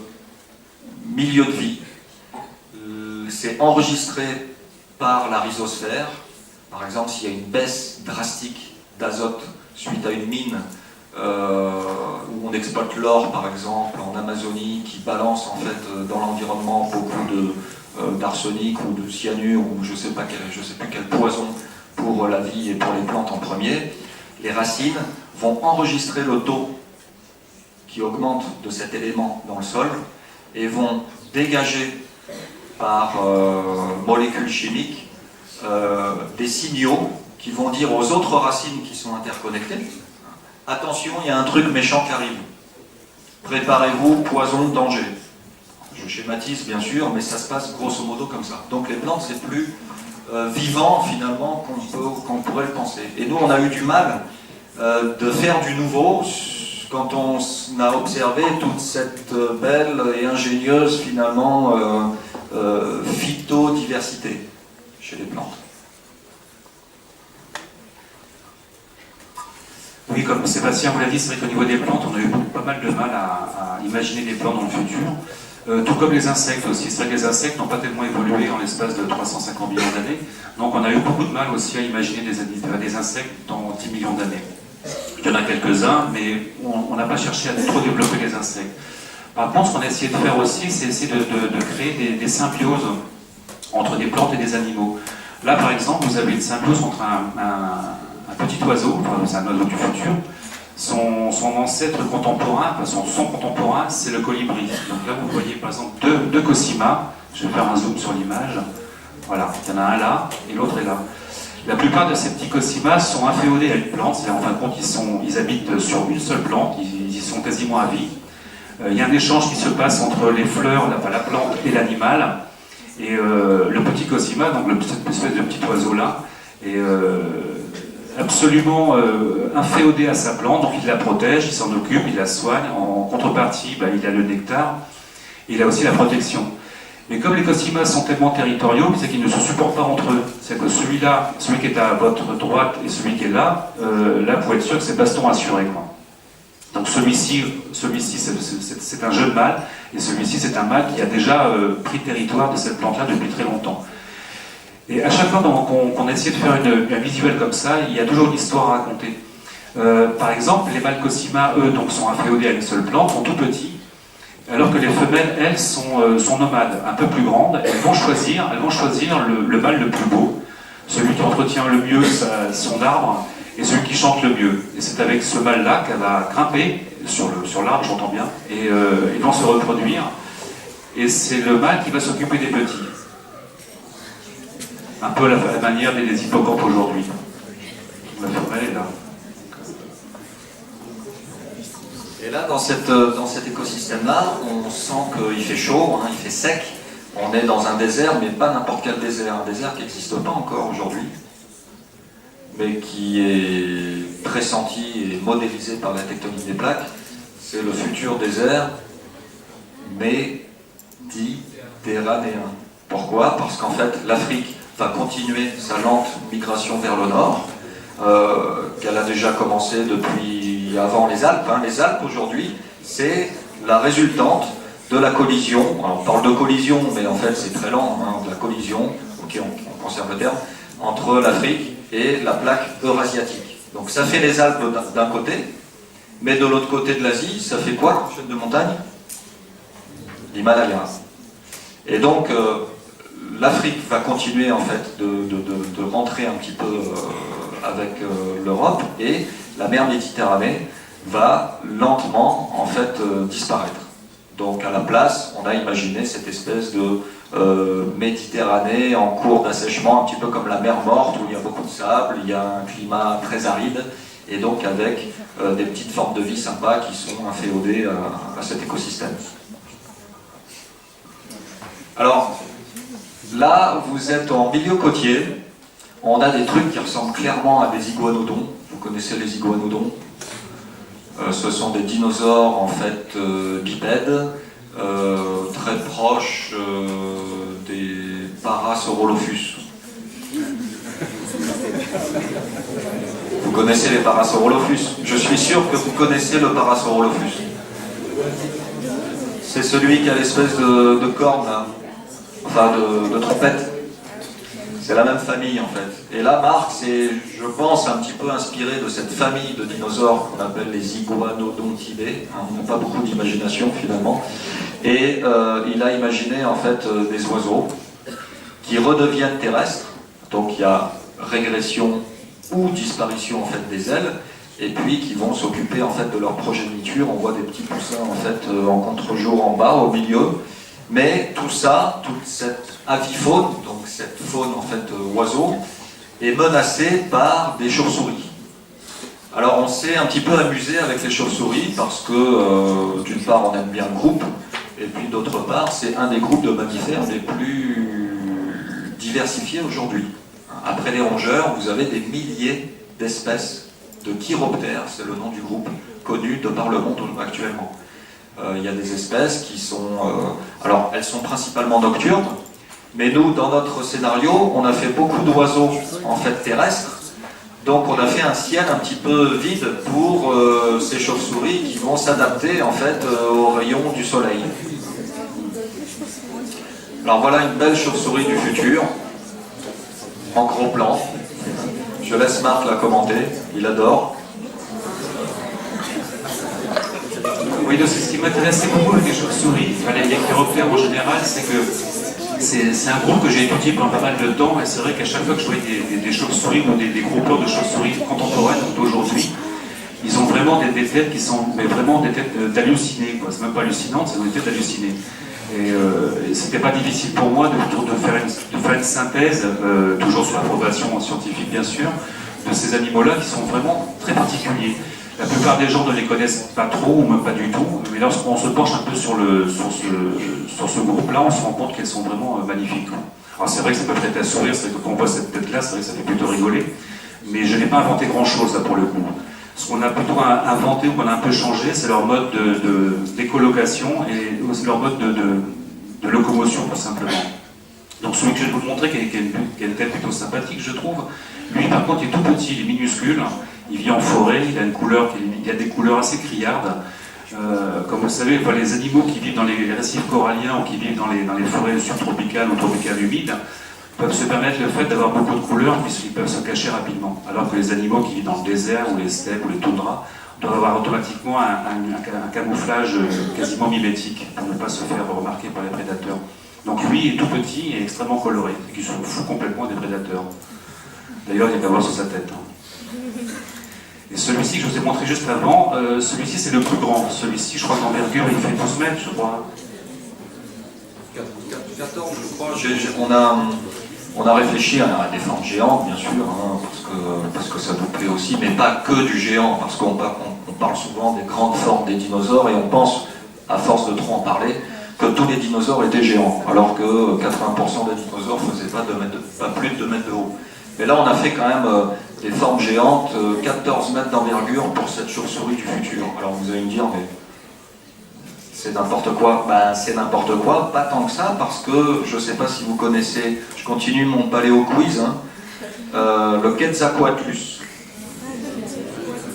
milieu de vie, c'est enregistré par la rhizosphère. Par exemple, s'il y a une baisse drastique d'azote suite à une mine où on exploite l'or, par exemple, en Amazonie, qui balance en fait dans l'environnement beaucoup d'arsenic ou de cyanure ou je sais plus quel poison pour la vie et pour les plantes en premier, les racines vont enregistrer le taux qui augmente de cet élément dans le sol et vont dégager par molécules chimiques des signaux qui vont dire aux autres racines qui sont interconnectées: attention, il y a un truc méchant qui arrive. Préparez-vous, poison, danger. Je schématise bien sûr, mais ça se passe grosso modo comme ça. Donc les plantes, c'est plus vivant finalement qu'on pourrait le penser. Et nous, on a eu du mal de faire du nouveau quand on a observé toute cette belle et ingénieuse finalement phytodiversité chez les plantes. Oui, comme Sébastien vous l'a dit, c'est vrai qu'au niveau des plantes, on a eu pas mal de mal à imaginer des plantes dans le futur. Tout comme les insectes aussi. C'est vrai que les insectes n'ont pas tellement évolué en l'espace de 350 millions d'années. Donc on a eu beaucoup de mal aussi à imaginer des insectes dans 10 millions d'années. Il y en a quelques-uns, mais on n'a pas cherché à trop développer les insectes. Par contre, ce qu'on a essayé de faire aussi, c'est essayer de créer des symbioses entre des plantes et des animaux. Là, par exemple, vous avez une symbiose entre un petit oiseau, c'est un oiseau du futur. Son ancêtre contemporain, enfin son contemporain, c'est le colibri. Donc là, vous voyez par exemple deux cosimas. Je vais faire un zoom sur l'image. Voilà, il y en a un là et l'autre est là. La plupart de ces petits cosimas sont inféodés à une plante, c'est-à-dire en fin de compte, ils habitent sur une seule plante, ils y sont quasiment à vie. Il y a un échange qui se passe entre les fleurs, la plante et l'animal. Et le petit cosima, donc cette espèce de petit oiseau-là, est absolument inféodé à sa plante, donc il la protège, il s'en occupe, il la soigne. En contrepartie, il a le nectar, et il a aussi la protection. Mais comme les cosimas sont tellement territoriaux, c'est qu'ils ne se supportent pas entre eux. C'est que celui qui est à votre droite et celui qui est là, là pour être sûr que c'est baston assuré, quoi. Donc celui-ci c'est un jeune mâle, et celui-ci c'est un mâle qui a déjà pris territoire de cette plante-là depuis très longtemps. Et à chaque fois qu'on a essayé de faire un visuel comme ça, il y a toujours une histoire à raconter. Par exemple, les mâles cosimas, eux, donc, sont inféodés à une seule plante, sont tout petits, alors que les femelles, elles, sont nomades, un peu plus grandes. Elles vont choisir le mâle le plus beau, celui qui entretient le mieux son arbre, et celui qui chante le mieux. Et c'est avec ce mâle-là qu'elle va grimper sur l'arbre, j'entends bien, et ils vont se reproduire. Et c'est le mâle qui va s'occuper des petits. Un peu à la manière des hippocampes aujourd'hui. La forêt est là. Et là, dans cet écosystème-là, on sent qu'il fait chaud, il fait sec. On est dans un désert, mais pas n'importe quel désert. Un désert qui n'existe pas encore aujourd'hui, mais qui est pressenti et modélisé par la tectonique des plaques. C'est le futur désert méditerranéen. Pourquoi? Parce qu'en fait, l'Afrique va continuer sa lente migration vers le nord, qu'elle a déjà commencé depuis avant les Alpes. Les Alpes aujourd'hui, c'est la résultante de la collision, alors on parle de collision, mais en fait c'est très lent, hein, de la collision, ok, on conserve le terme, entre l'Afrique et la plaque eurasiatique. Donc ça fait les Alpes d'un côté, mais de l'autre côté de l'Asie, ça fait quoi, chaîne de montagne? L'Himalaya. Et donc l'Afrique va continuer en fait de rentrer un petit peu avec l'Europe, et la mer Méditerranée va lentement en fait disparaître. Donc à la place, on a imaginé cette espèce de Méditerranée en cours d'assèchement, un petit peu comme la mer Morte, où il y a beaucoup de sable, il y a un climat très aride, et donc avec des petites formes de vie sympas qui sont inféodées à cet écosystème. Alors, là, vous êtes en milieu côtier, on a des trucs qui ressemblent clairement à des iguanodons. Vous connaissez les iguanodons? Ce sont des dinosaures en fait bipèdes, très proches des Parasaurolophus. Vous connaissez les Parasaurolophus? Je suis sûr que vous connaissez le Parasaurolophus. C'est celui qui a l'espèce de corne, là. Enfin de trompette. C'est la même famille en fait. Et là, Marc s'est, je pense, un petit peu inspiré de cette famille de dinosaures qu'on appelle les iguanodontidés. On n'a pas beaucoup d'imagination finalement. Et il a imaginé en fait des oiseaux qui redeviennent terrestres. Donc il y a régression ou disparition en fait des ailes, et puis qui vont s'occuper en fait de leur progéniture. On voit des petits poussins en fait en contre-jour en bas, au milieu. Mais tout ça, toute cette avifaune, donc cette faune en fait oiseau, est menacée par des chauves-souris. Alors on s'est un petit peu amusé avec les chauves-souris parce que d'une part on aime bien le groupe, et puis d'autre part c'est un des groupes de mammifères les plus diversifiés aujourd'hui. Après les rongeurs, vous avez des milliers d'espèces de chiroptères, c'est le nom du groupe connu de par le monde actuellement. Il y a des espèces qui sont... alors, elles sont principalement nocturnes, mais nous, dans notre scénario, on a fait beaucoup d'oiseaux, en fait, terrestres. Donc, on a fait un ciel un petit peu vide pour ces chauves-souris qui vont s'adapter, en fait, aux rayons du soleil. Alors, voilà une belle chauve-souris du futur, en gros plan. Je laisse Marc la commenter, il adore. Oui, c'est ce qui m'intéressait beaucoup avec les chauves-souris, les chiroptères en général, c'est que c'est un groupe que j'ai étudié pendant pas mal de temps, et c'est vrai qu'à chaque fois que je voyais des chauves-souris ou des groupeurs de chauves-souris contemporaines d'aujourd'hui, ils ont vraiment des têtes qui sont vraiment des têtes d'hallucinés. C'est même pas hallucinante, c'est des têtes hallucinées. Et c'était pas difficile pour moi de faire une synthèse, toujours sur l'approbation scientifique bien sûr, de ces animaux-là qui sont vraiment très particuliers. La plupart des gens ne les connaissent pas trop, ou même pas du tout, mais lorsqu'on se penche un peu sur ce groupe-là, on se rend compte qu'elles sont vraiment magnifiques. Alors c'est vrai que ça peut prêter à sourire, c'est vrai que quand on voit cette tête-là, c'est vrai que ça fait plutôt rigoler, mais je n'ai pas inventé grand-chose là pour le coup. Ce qu'on a plutôt inventé, ou qu'on a un peu changé, c'est leur mode d'écolocation et aussi leur mode de locomotion, tout simplement. Donc celui que je vais vous montrer, qui a une tête plutôt sympathique, je trouve, lui par contre il est tout petit, il est minuscule, il vit en forêt, il a des couleurs assez criardes. Comme vous le savez, les animaux qui vivent dans les récifs coralliens ou qui vivent dans les forêts subtropicales ou tropicales humides peuvent se permettre le fait d'avoir beaucoup de couleurs puisqu'ils peuvent se cacher rapidement. Alors que les animaux qui vivent dans le désert ou les steppes ou les toundras doivent avoir automatiquement un camouflage quasiment mimétique pour ne pas se faire remarquer par les prédateurs. Donc lui est tout petit et extrêmement coloré, qui se fout complètement des prédateurs. D'ailleurs, il y a qu'à voir sur sa tête. Et celui-ci que je vous ai montré juste avant, celui-ci c'est le plus grand. Celui-ci, je crois qu'envergure, il fait 12 mètres, je crois. 14, je crois. On a réfléchi à des formes géantes, bien sûr, hein, parce que ça nous plaît aussi, mais pas que du géant, parce qu'on parle souvent des grandes formes des dinosaures, et on pense, à force de trop en parler, que tous les dinosaures étaient géants, alors que 80% des dinosaures ne faisaient pas plus de 2 mètres de haut. Mais là, on a fait quand même des formes géantes, 14 mètres d'envergure pour cette chauve-souris du futur. Alors vous allez me dire, mais c'est n'importe quoi. Ben, c'est n'importe quoi, pas tant que ça, parce que je ne sais pas si vous connaissez, je continue mon paléo-quiz, hein, le Quetzalcoatlus.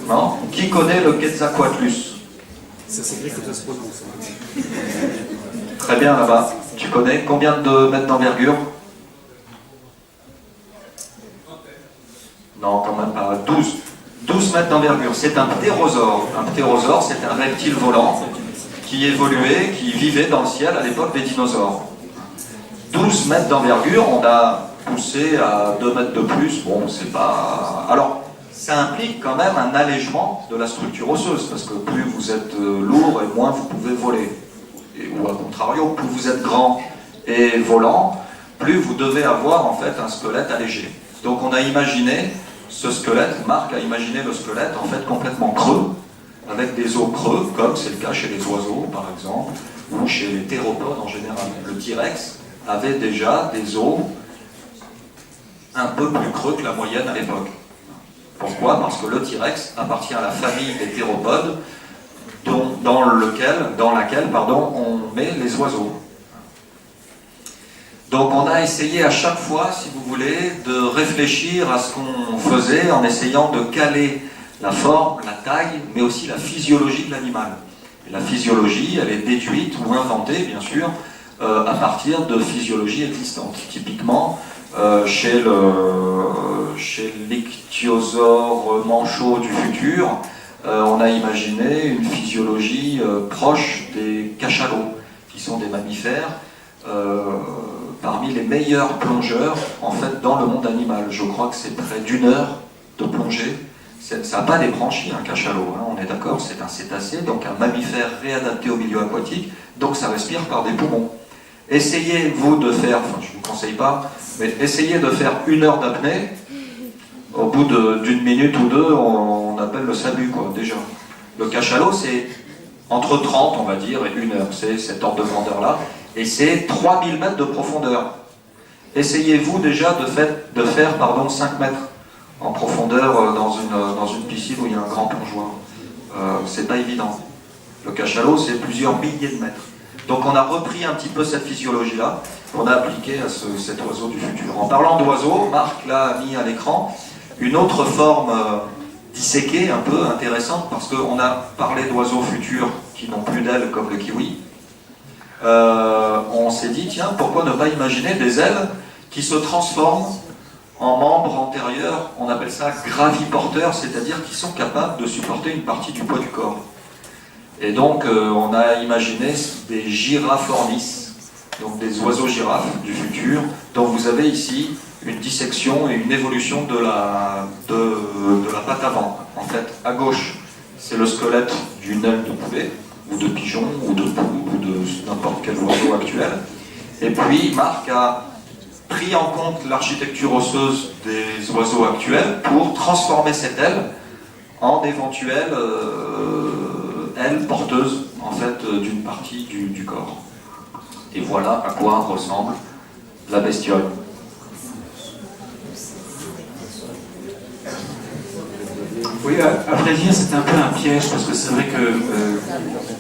Non ? Qui connaît le Quetzalcoatlus ? Ça s'écrit comme ça se prononce. Hein. Très bien là-bas. Tu connais combien de mètres d'envergure? Non, quand même pas. 12. 12 mètres d'envergure. C'est un ptérosaure. Un ptérosaure, c'est un reptile volant qui évoluait, qui vivait dans le ciel à l'époque des dinosaures. 12 mètres d'envergure, on a poussé à 2 mètres de plus. Bon, c'est pas... Alors, ça implique quand même un allègement de la structure osseuse, parce que plus vous êtes lourd et moins vous pouvez voler. Ou à contrario, plus vous êtes grand et volant, plus vous devez avoir en fait un squelette allégé. Donc on a imaginé ce squelette, Marc a imaginé le squelette en fait complètement creux, avec des os creux, comme c'est le cas chez les oiseaux par exemple, ou chez les théropodes en général. Le T-Rex avait déjà des os un peu plus creux que la moyenne à l'époque. Pourquoi? Parce que le T-Rex appartient à la famille des théropodes dans laquelle on met les oiseaux. Donc on a essayé à chaque fois, si vous voulez, de réfléchir à ce qu'on faisait en essayant de caler la forme, la taille, mais aussi la physiologie de l'animal. Et la physiologie, elle est déduite ou inventée, bien sûr, à partir de physiologies existantes. Typiquement, chez l'ichthyosaure manchot du futur, on a imaginé une physiologie proche des cachalots, qui sont des mammifères parmi les meilleurs plongeurs en fait dans le monde animal. Je crois que c'est près d'1 heure de plongée. Ça n'a pas des branchies, un cachalot, hein, on est d'accord, c'est un cétacé, donc un mammifère réadapté au milieu aquatique, donc ça respire par des poumons. Essayez, vous, de faire, enfin je ne vous conseille pas, mais essayez de faire 1 heure d'apnée. Au bout d'une minute ou deux, on appelle le SAMU, quoi, déjà. Le cachalot, c'est entre 30, on va dire, et 1 heure. C'est cet ordre de grandeur-là. Et c'est 3000 mètres de profondeur. Essayez-vous déjà de faire 5 mètres en profondeur dans une piscine où il y a un grand plongeoir. C'est pas évident. Le cachalot, c'est plusieurs milliers de mètres. Donc on a repris un petit peu cette physiologie-là, qu'on a appliquée à cet oiseau du futur. En parlant d'oiseau, Marc l'a mis à l'écran, une autre forme disséquée, un peu intéressante, parce qu'on a parlé d'oiseaux futurs qui n'ont plus d'ailes comme le kiwi. On s'est dit, tiens, pourquoi ne pas imaginer des ailes qui se transforment en membres antérieurs, on appelle ça graviporteurs, c'est-à-dire qui sont capables de supporter une partie du poids du corps. Et donc on a imaginé des girafornis, donc des oiseaux girafes du futur, dont vous avez ici une dissection et une évolution de la patte avant. En fait, à gauche, c'est le squelette d'une aile de poulet, ou de pigeon, ou de poule, ou de n'importe quel oiseau actuel. Et puis, Marc a pris en compte l'architecture osseuse des oiseaux actuels pour transformer cette aile en d'éventuelles ailes porteuses, en fait, d'une partie du corps. Et voilà à quoi ressemble la bestiole. Oui, à vrai dire, c'était un peu un piège, parce que c'est vrai que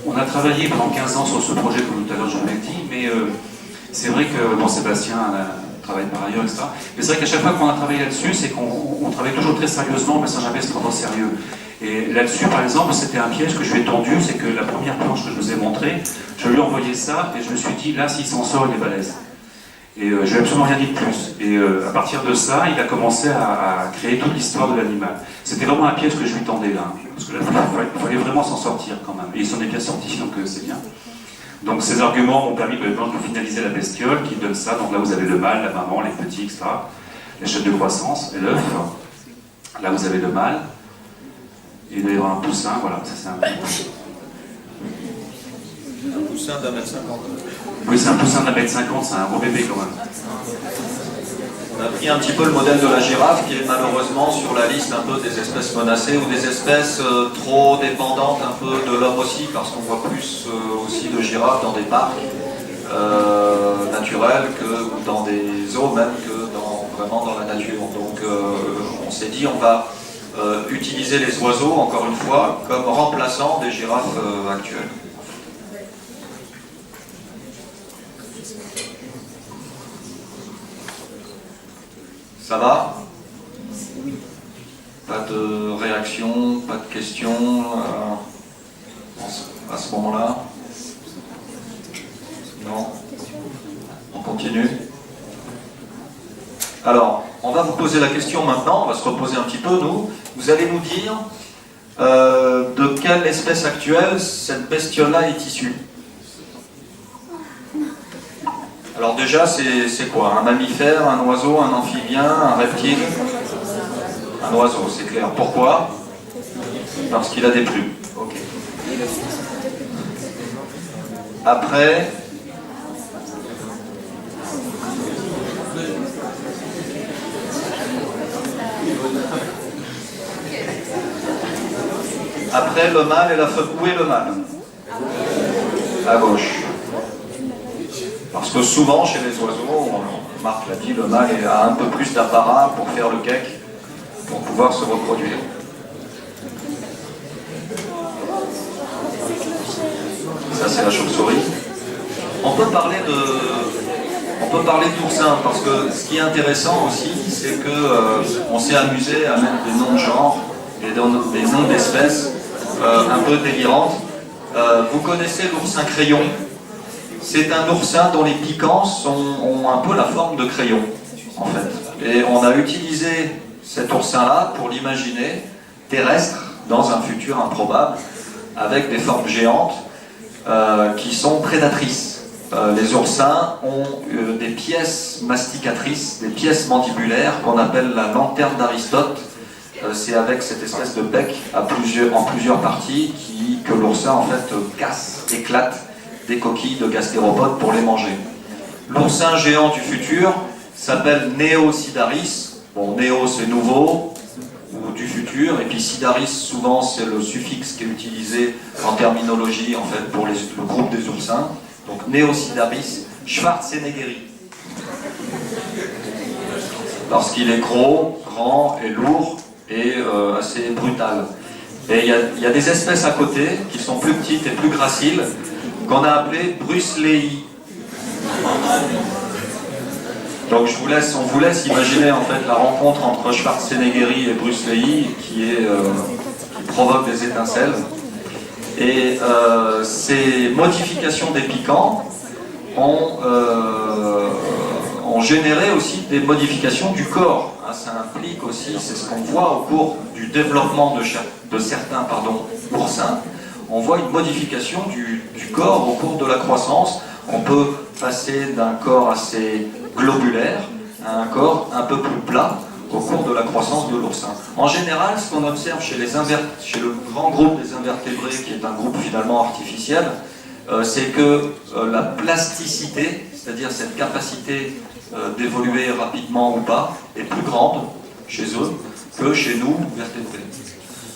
on a travaillé pendant 15 ans sur ce projet, comme tout à l'heure je vous l'ai dit, mais c'est vrai que, bon, Sébastien travaille par ailleurs, etc. Mais c'est vrai qu'à chaque fois qu'on a travaillé là-dessus, c'est qu'on travaille toujours très sérieusement, mais sans jamais se prendre au sérieux. Et là-dessus, par exemple, c'était un piège que je lui ai tendu, c'est que la première planche que je vous ai montrée, je lui ai envoyé ça, et je me suis dit, là, s'il s'en sort, il est balèze. Et je lui ai absolument rien dit de plus. Et à partir de ça, il a commencé à créer toute l'histoire de l'animal. C'était vraiment un piège que je lui tendais là, parce que là, il fallait vraiment s'en sortir quand même. Et il s'en est bien sorti, donc c'est bien. Donc ces arguments m'ont permis de finaliser la bestiole, qui donne ça. Donc là, vous avez le mâle, la maman, les petits, etc. Les chaînes de croissance, et l'œuf. Là, vous avez le mâle. Et il doit y avoir un poussin, voilà, ça c'est un poussin. Un poussin d'1,50 m. Oui, c'est un poussin d'1,50 m, c'est un gros bébé quand même. On a pris un petit peu le modèle de la girafe qui est malheureusement sur la liste un peu des espèces menacées ou des espèces trop dépendantes un peu de l'homme aussi, parce qu'on voit plus aussi de girafes dans des parcs naturels ou dans des zoos même que vraiment dans la nature. Donc on s'est dit on va utiliser les oiseaux encore une fois comme remplaçants des girafes actuelles. Ça va? Pas de réaction, pas de questions à ce ce moment-là? Non? On continue? Alors, on va vous poser la question maintenant, on va se reposer un petit peu, nous. Vous allez nous dire de quelle espèce actuelle cette bestiole-là est issue. Alors déjà, c'est quoi? Un mammifère, un oiseau, un amphibien, un reptile? Un oiseau, c'est clair. Pourquoi? Parce qu'il a des plumes. Ok. Après... Après le mâle et la femelle. Où est le mâle? À gauche. Parce que souvent chez les oiseaux, Marc l'a dit, le mâle a un peu plus d'apparat pour faire le cake, pour pouvoir se reproduire. Ça c'est la chauve-souris. On peut parler d'oursin, parce que ce qui est intéressant aussi, c'est que on s'est amusé à mettre des noms de genre et des noms d'espèces un peu délirantes. Vous connaissez l'oursin crayon? C'est un oursin dont les piquants ont un peu la forme de crayon, en fait. Et on a utilisé cet oursin-là pour l'imaginer terrestre dans un futur improbable, avec des formes géantes qui sont prédatrices. Les oursins ont des pièces masticatrices, des pièces mandibulaires qu'on appelle la lanterne d'Aristote. C'est avec cette espèce de bec en plusieurs parties que l'oursin en fait casse, éclate des coquilles de gastéropodes pour les manger. L'oursin géant du futur s'appelle Néo-Sidaris. Bon, Néo c'est nouveau, ou du futur, et puis Sidaris souvent c'est le suffixe qui est utilisé en terminologie en fait pour le groupe des oursins. Donc Néo-Sidaris Schwarzeneggeri. Parce qu'il est gros, grand et lourd et assez brutal. Et il y a des espèces à côté qui sont plus petites et plus graciles qu'on a appelées brucellei. Donc on vous laisse imaginer en fait la rencontre entre Schwarzeneggeri et brucellei qui provoque des étincelles. Et ces modifications des piquants ont généré aussi des modifications du corps. Ça implique aussi, c'est ce qu'on voit au cours du développement de certains oursins, on voit une modification du corps au cours de la croissance. On peut passer d'un corps assez globulaire à un corps un peu plus plat au cours de la croissance de l'oursin. En général, ce qu'on observe chez le grand groupe des invertébrés, qui est un groupe finalement artificiel, c'est que la plasticité, c'est-à-dire cette capacité d'évoluer rapidement ou pas, est plus grande chez eux que chez nous, vertébrés.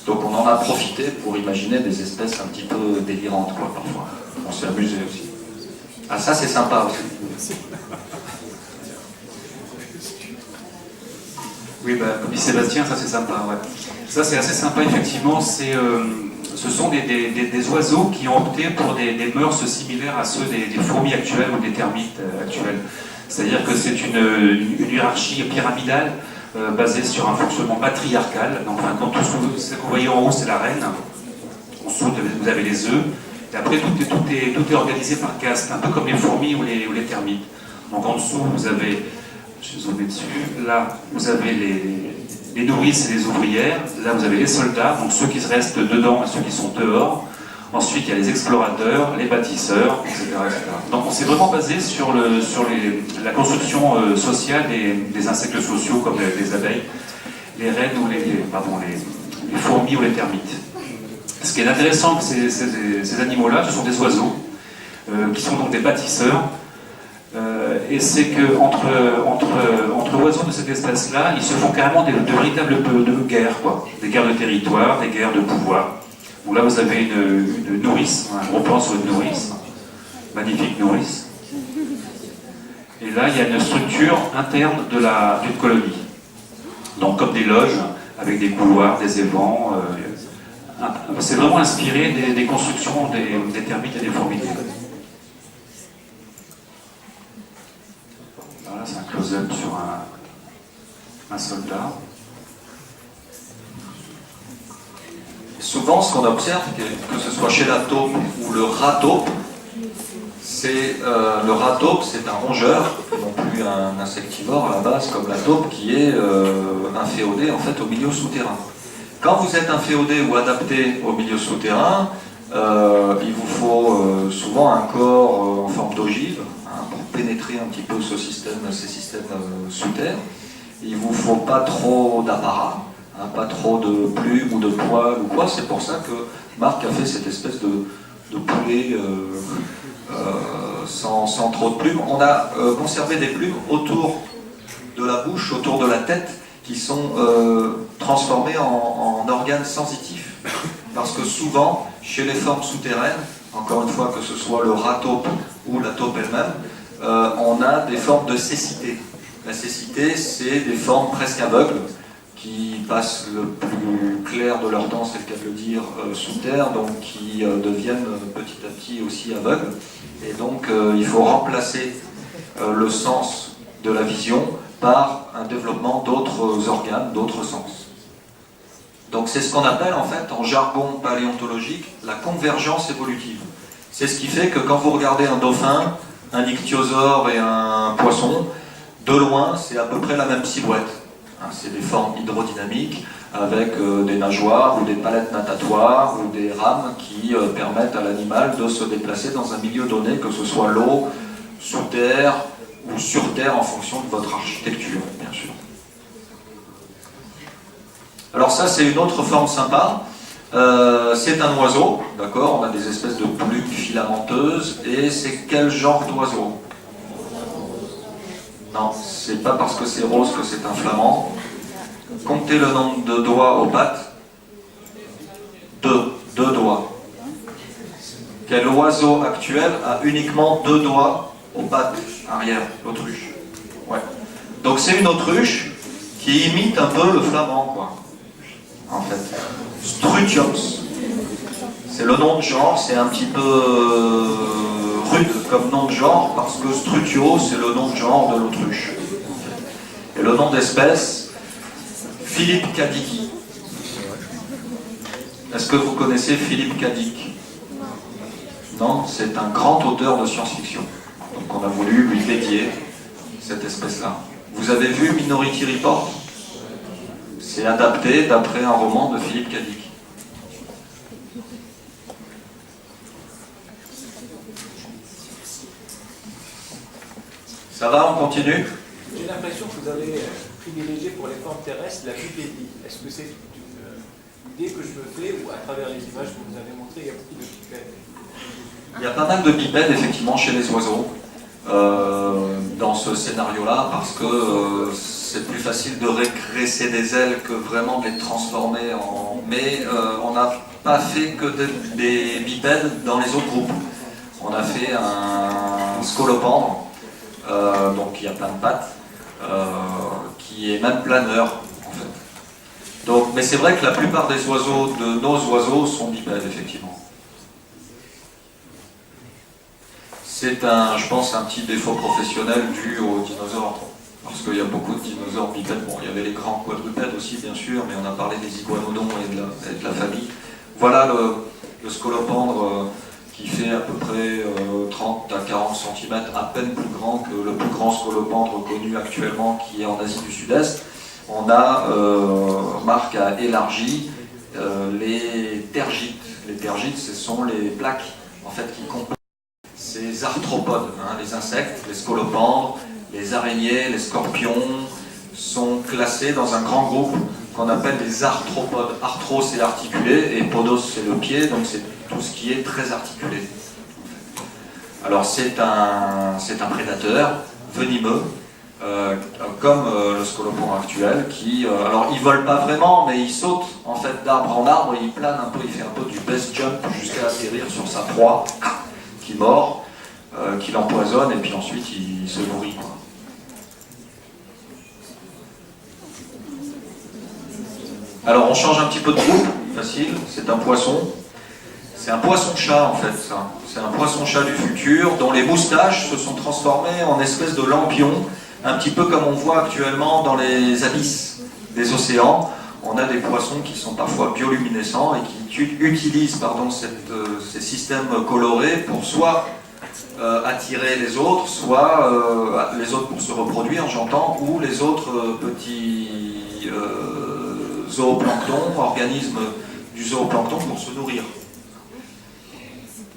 Donc on en a profité pour imaginer des espèces un petit peu délirantes, quoi, parfois. On s'est amusé aussi. Ah, ça c'est sympa aussi. Oui, comme dit Sébastien, ça c'est sympa, ouais. Ça c'est assez sympa, effectivement. Ce sont des oiseaux qui ont opté pour des mœurs similaires à ceux des fourmis actuelles ou des termites actuelles. C'est-à-dire que c'est une hiérarchie pyramidale basée sur un fonctionnement patriarcal. Donc, quand tout ce que vous voyez en haut, c'est la reine. En dessous, vous avez les œufs. Et après, tout est organisé par caste, un peu comme les fourmis ou les termites. Donc, en dessous, vous avez, je vais zoomer dessus, là, vous avez les nourrices et les ouvrières. Là, vous avez les soldats, donc ceux qui restent dedans et ceux qui sont dehors. Ensuite, il y a les explorateurs, les bâtisseurs, etc. etc. Donc, on s'est vraiment basé sur la construction sociale des insectes sociaux comme les abeilles, les reines ou les fourmis ou les termites. Ce qui est intéressant, ces animaux-là, ce sont des oiseaux qui sont donc des bâtisseurs. Et c'est qu'entre oiseaux de cette espèce-là, ils se font carrément de véritables guerres, quoi. Des guerres de territoire, des guerres de pouvoir. Donc là, vous avez une nourrice, un gros plan sur une nourrice, magnifique nourrice. Et là, il y a une structure interne d'une colonie. Donc comme des loges, avec des couloirs, des évents. C'est vraiment inspiré des constructions des termites et des fourmiliers. Voilà, c'est un close-up sur un soldat. souvent ce qu'on observe, que ce soit chez la taupe ou le rat taupe, le rat taupe, c'est un rongeur, non plus un insectivore à la base comme la taupe, qui est inféodé en fait au milieu souterrain. Quand vous êtes inféodé ou adapté au milieu souterrain, il vous faut souvent un corps en forme d'ogive pour pénétrer un petit peu ces systèmes sous terre. Il ne vous faut pas trop d'apparat, pas trop de plumes ou de poils ou quoi. C'est pour ça que Marc a fait cette espèce de poulet sans trop de plumes. On a conservé des plumes autour de la bouche, autour de la tête, qui sont transformées en organes sensitifs. Parce que souvent, chez les formes souterraines, encore une fois, que ce soit le rat taupe ou la taupe elle-même, on a des formes de cécité. La cécité, c'est des formes presque aveugles qui passent le plus clair de leur temps, c'est le cas de le dire, sous terre, donc qui deviennent petit à petit aussi aveugles. Et donc, il faut remplacer le sens de la vision par un développement d'autres organes, d'autres sens. Donc c'est ce qu'on appelle en fait, en jargon paléontologique, la convergence évolutive. C'est ce qui fait que quand vous regardez un dauphin, un ichthyosaure et un poisson, de loin, c'est à peu près la même silhouette. C'est des formes hydrodynamiques avec des nageoires ou des palettes natatoires ou des rames qui permettent à l'animal de se déplacer dans un milieu donné, que ce soit l'eau, sous terre ou sur terre en fonction de votre architecture, bien sûr. Alors ça, c'est une autre forme sympa. C'est un oiseau, d'accord? On a des espèces de plumes filamenteuses. Et c'est quel genre d'oiseau? Non, c'est pas parce que c'est rose que c'est un flamand. Comptez le nombre de doigts aux pattes. Deux doigts. Quel oiseau actuel a uniquement 2 doigts aux pattes arrière? L'autruche. Ouais. Donc c'est une autruche qui imite un peu le flamand, quoi. En fait. Strutiops. C'est le nom de genre, c'est un petit peu rude comme nom de genre, parce que Strutio, c'est le nom de genre de l'autruche. Et le nom d'espèce, Philippe K. Dick. Est-ce que vous connaissez Philippe K. Dick? Non, c'est un grand auteur de science-fiction. Donc on a voulu lui dédier cette espèce-là. Vous avez vu Minority Report? C'est adapté d'après un roman de Philippe K. Dick. Ça va, on continue? J'ai l'impression que vous avez privilégié pour les formes terrestres la bipédie. Est-ce que c'est une idée que je me fais ou à travers les images que vous avez montrées, il y a beaucoup de bipèdes? Il y a pas mal de bipèdes effectivement chez les oiseaux dans ce scénario-là, parce que c'est plus facile de régresser des ailes que vraiment de les transformer en... Mais on n'a pas fait que des bipèdes dans les autres groupes. On a fait un scolopendre, donc il y a plein de pattes, qui est même planeur en fait. Donc, mais c'est vrai que la plupart des oiseaux, de nos oiseaux, sont bipèdes effectivement. C'est je pense, un petit défaut professionnel dû aux dinosaures. Parce qu'il y a beaucoup de dinosaures bipèdes. Bon, il y avait les grands quadrupèdes aussi, bien sûr, mais on a parlé des iguanodons et de la famille. Voilà le scolopendre qui fait à peu près 30 à 40 cm, à peine plus grand que le plus grand scolopendre connu actuellement, qui est en Asie du Sud-Est. On a, Marc a élargi les tergites. Les tergites, ce sont les plaques en fait, qui composent ces arthropodes, les insectes, les scolopendres, les araignées, les scorpions, sont classés dans un grand groupe qu'on appelle les arthropodes. Arthro, c'est l'articulé, et podos, c'est le pied, donc c'est tout ce qui est très articulé. Alors c'est un prédateur venimeux, comme le scolopendre actuel, qui, alors il vole pas vraiment, mais il saute en fait d'arbre en arbre, il plane un peu, il fait un peu du base jump jusqu'à atterrir sur sa proie, qui mord, qui l'empoisonne, et puis ensuite il se nourrit, quoi. Alors on change un petit peu de groupe, facile, c'est un poisson. C'est un poisson-chat en fait, ça. C'est un poisson-chat du futur dont les moustaches se sont transformées en espèces de lampions, un petit peu comme on voit actuellement dans les abysses des océans. on a des poissons qui sont parfois bioluminescents et qui utilisent ces systèmes colorés pour soit attirer les autres, soit les autres pour se reproduire, j'entends, ou les autres petits zooplanctons, organismes du zooplancton pour se nourrir.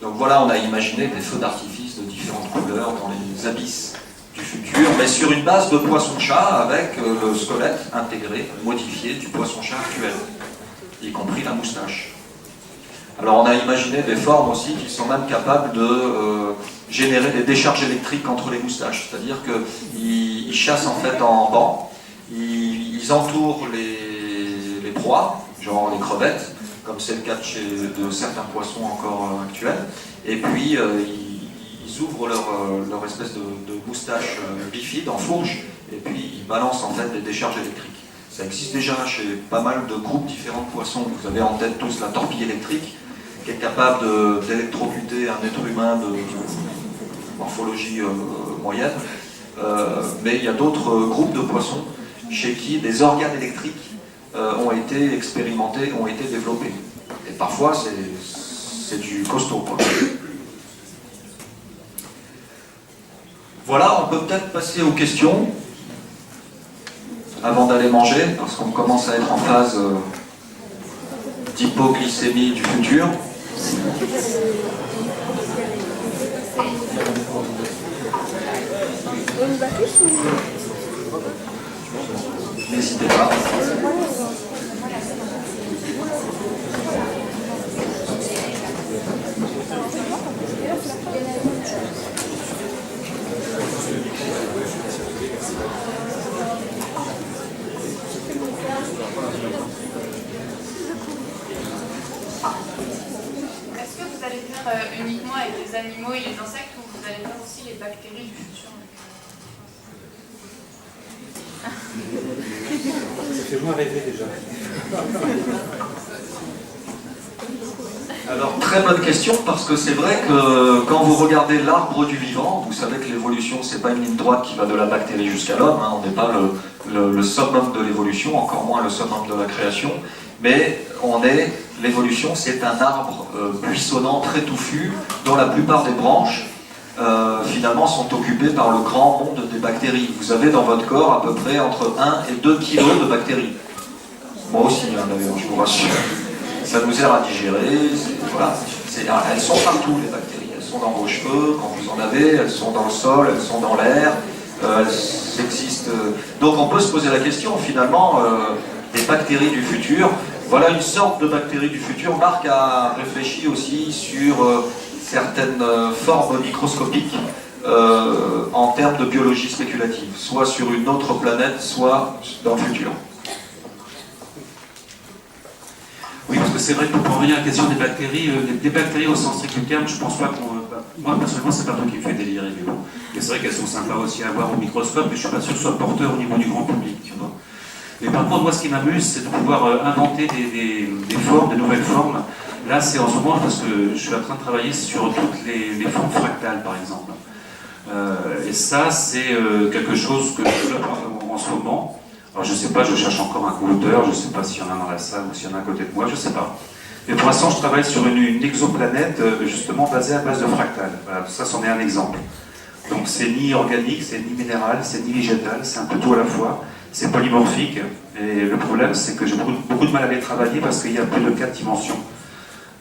Donc voilà, on a imaginé des feux d'artifice de différentes couleurs dans les abysses du futur, mais sur une base de poisson-chat avec le squelette intégré, modifié du poisson-chat actuel, y compris la moustache. Alors on a imaginé des formes aussi qui sont même capables de générer des décharges électriques entre les moustaches, c'est-à-dire qu'ils chassent en fait en banc, ils entourent les proies, genre les crevettes, comme c'est le cas de certains poissons encore actuels, et puis ils ouvrent leur espèce de moustache bifide en fourche, et puis ils balancent en fait des décharges électriques. Ça existe déjà chez pas mal de groupes différents de poissons. Vous avez en tête tous la torpille électrique, qui est capable d'électrocuter un être humain de morphologie moyenne. Mais il y a d'autres groupes de poissons chez qui des organes électriques ont été expérimentés, ont été développés. Et parfois, c'est du costaud, quoi. Voilà, on peut peut-être passer aux questions avant d'aller manger, parce qu'on commence à être en phase d'hypoglycémie du futur. N'hésitez pas. Est-ce que vous allez faire uniquement avec les animaux et les insectes ou vous allez faire aussi les bactéries du futur? Ça fait moins rêver déjà. Alors, très bonne question, parce que c'est vrai que quand vous regardez l'arbre du vivant, vous savez que l'évolution, c'est pas une ligne droite qui va de la bactérie jusqu'à l'homme, hein, on n'est pas le summum de l'évolution, encore moins le summum de la création, mais l'évolution, c'est un arbre buissonnant, très touffu, dont la plupart des branches, finalement, sont occupées par le grand monde des bactéries. Vous avez dans votre corps à peu près entre 1 et 2 kilos de bactéries. Moi aussi, hein, d'ailleurs, je vous rassure. Ça nous sert à digérer, voilà. Elles sont partout, les bactéries. Elles sont dans vos cheveux, quand vous en avez, elles sont dans le sol, elles sont dans l'air, elles existent. Donc on peut se poser la question, finalement, des bactéries du futur. Voilà une sorte de bactérie du futur. Marc a réfléchi aussi sur certaines formes microscopiques en termes de biologie spéculative, soit sur une autre planète, soit dans le futur. Oui, parce que c'est vrai que pour revenir à la question des bactéries au sens strict du terme, je pense pas qu'on... Moi, personnellement, c'est pas un truc qui me fait délirer, mais bon. Et c'est vrai qu'elles sont sympas aussi à voir au microscope, mais je suis pas sûr que ce soit porteur au niveau du grand public, tu vois. Mais par contre, moi, ce qui m'amuse, c'est de pouvoir inventer des formes, des nouvelles formes. Là, c'est en ce moment parce que je suis en train de travailler sur toutes les formes fractales, par exemple. Et ça, c'est quelque chose que je développe en ce moment. Alors je ne sais pas, je cherche encore un co-auteur, je ne sais pas s'il y en a dans la salle ou s'il y en a à côté de moi, je ne sais pas. Mais pour l'instant, je travaille sur une exoplanète justement basée à base de fractales. Voilà, ça, c'en est un exemple. Donc c'est ni organique, c'est ni minéral, c'est ni végétal, c'est un peu tout à la fois. C'est polymorphique. Et le problème, c'est que j'ai beaucoup de mal à les travailler parce qu'il y a plus de 4 dimensions.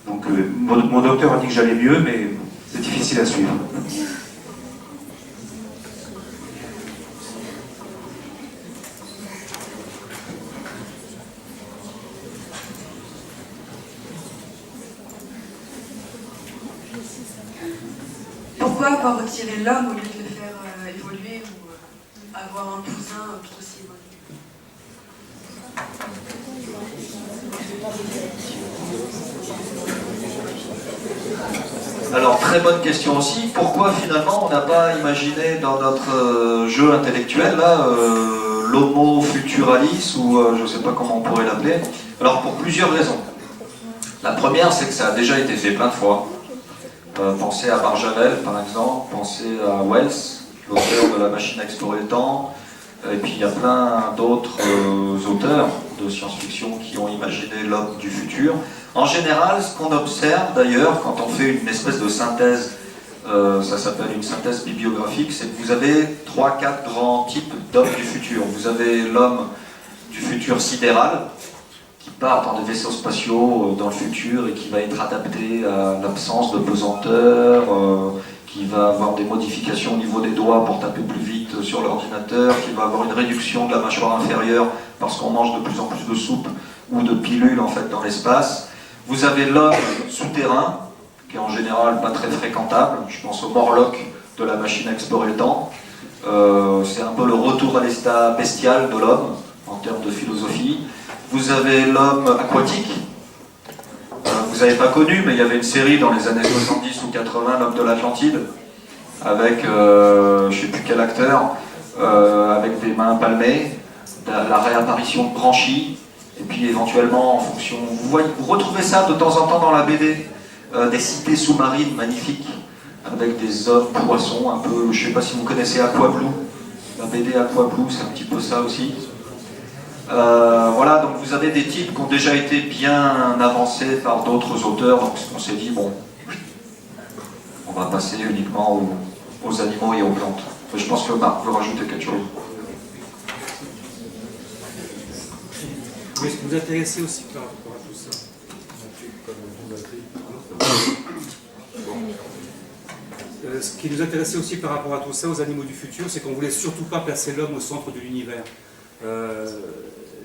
Donc mon docteur a dit que j'allais mieux, mais c'est difficile à suivre. Pourquoi avoir retiré l'homme au lieu de le faire évoluer ou avoir un cousin tout aussi évolué? Alors, très bonne question aussi. Pourquoi finalement on n'a pas imaginé dans notre jeu intellectuel là l'homo futuralis ou je ne sais pas comment on pourrait l'appeler. Alors pour plusieurs raisons. La première, c'est que ça a déjà été fait plein de fois. Pensez à Barjavel par exemple, pensez à Wells, l'auteur de La machine à explorer le temps. Et puis il y a plein d'autres auteurs de science-fiction qui ont imaginé l'homme du futur. En général, ce qu'on observe d'ailleurs, quand on fait une espèce de synthèse, ça s'appelle une synthèse bibliographique, c'est que vous avez 3-4 grands types d'hommes du futur. Vous avez l'homme du futur sidéral, qui part dans des vaisseaux spatiaux dans le futur et qui va être adapté à l'absence de pesanteur, qui va avoir des modifications au niveau des doigts pour taper plus vite sur l'ordinateur, qui va avoir une réduction de la mâchoire inférieure parce qu'on mange de plus en plus de soupe ou de pilules en fait dans l'espace. Vous avez l'homme souterrain, qui est en général pas très fréquentable. Je pense au Morlock de la machine à explorer le temps. C'est un peu le retour à l'état bestial de l'homme en termes de philosophie. Vous avez l'homme aquatique. Vous n'avez pas connu, mais il y avait une série dans les années 70 ou 80, l'homme de l'Atlantide, avec, je ne sais plus quel acteur, avec des mains palmées, la réapparition de branchies, et puis éventuellement en fonction... Vous retrouvez ça de temps en temps dans la BD, des cités sous-marines magnifiques, avec des hommes poissons, un peu, je ne sais pas si vous connaissez Aqua Blue, la BD Aqua Blue, c'est un petit peu ça aussi. Voilà, donc vous avez des types qui ont déjà été bien avancés par d'autres auteurs, donc on s'est dit, bon, on va passer uniquement aux animaux et aux plantes. Mais je pense que Marc veut rajouter quelque chose. Oui, ce qui nous intéressait aussi par rapport à tout ça. Ce qui nous intéressait aussi par rapport à tout ça, aux animaux du futur, c'est qu'on ne voulait surtout pas placer l'homme au centre de l'univers.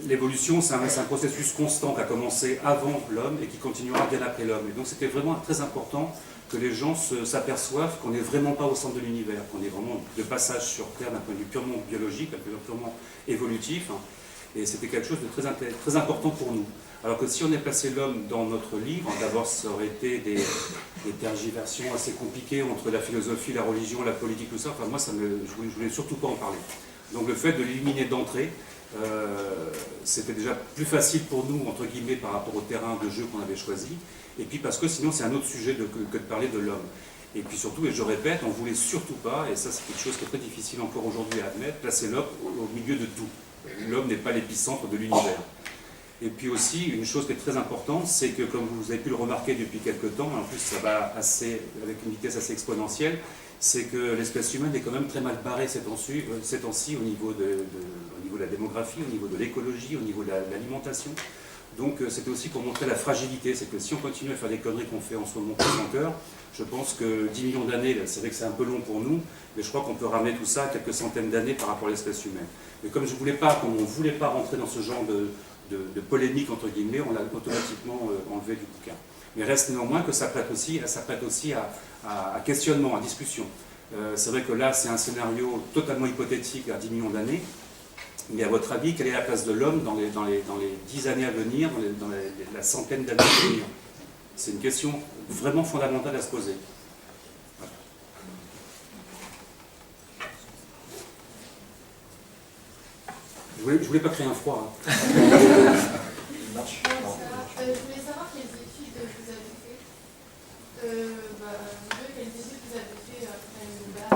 L'évolution, c'est un processus constant qui a commencé avant l'homme et qui continuera bien après l'homme. Et donc c'était vraiment très important que les gens s'aperçoivent qu'on n'est vraiment pas au centre de l'univers, qu'on est vraiment de passage sur Terre d'un point de vue purement biologique, d'un point de vue purement évolutif. Et c'était quelque chose de très important pour nous. Alors que si on est placé l'homme dans notre livre, d'abord ça aurait été des tergiversations assez compliquées entre la philosophie, la religion, la politique, tout ça. Enfin moi, je voulais surtout pas en parler. Donc le fait de l'éliminer d'entrée, c'était déjà plus facile pour nous, entre guillemets, par rapport au terrain de jeu qu'on avait choisi. Et puis parce que sinon c'est un autre sujet que de parler de l'homme. Et puis surtout, et je répète, on ne voulait surtout pas, et ça c'est quelque chose qui est très difficile encore aujourd'hui à admettre, placer l'homme au milieu de tout. L'homme n'est pas l'épicentre de l'univers. Et puis aussi, une chose qui est très importante, c'est que, comme vous avez pu le remarquer depuis quelques temps, en plus ça va avec une vitesse assez exponentielle, c'est que l'espèce humaine est quand même très mal barrée ces temps-ci au niveau de la démographie, au niveau de l'écologie, au niveau de l'alimentation. Donc c'était aussi pour montrer la fragilité, c'est que si on continue à faire les conneries qu'on fait en ce moment plus encore, je pense que 10 millions d'années, c'est vrai que c'est un peu long pour nous, mais je crois qu'on peut ramener tout ça à quelques centaines d'années par rapport à l'espèce humaine. Mais comme on ne voulait pas rentrer dans ce genre de polémique, entre guillemets, on l'a automatiquement enlevé du bouquin. Mais reste néanmoins que ça prête aussi à questionnement, à discussion. C'est vrai que là, c'est un scénario totalement hypothétique à 10 millions d'années, mais à votre avis, quelle est la place de l'homme dans les 10 années à venir, dans la centaine d'années à venir? C'est une question vraiment fondamentale à se poser. Voilà. Je voulais pas créer un froid. Hein. Je voulais savoir quelles études vous avez fait. Quelles études vous avez fait après le bac?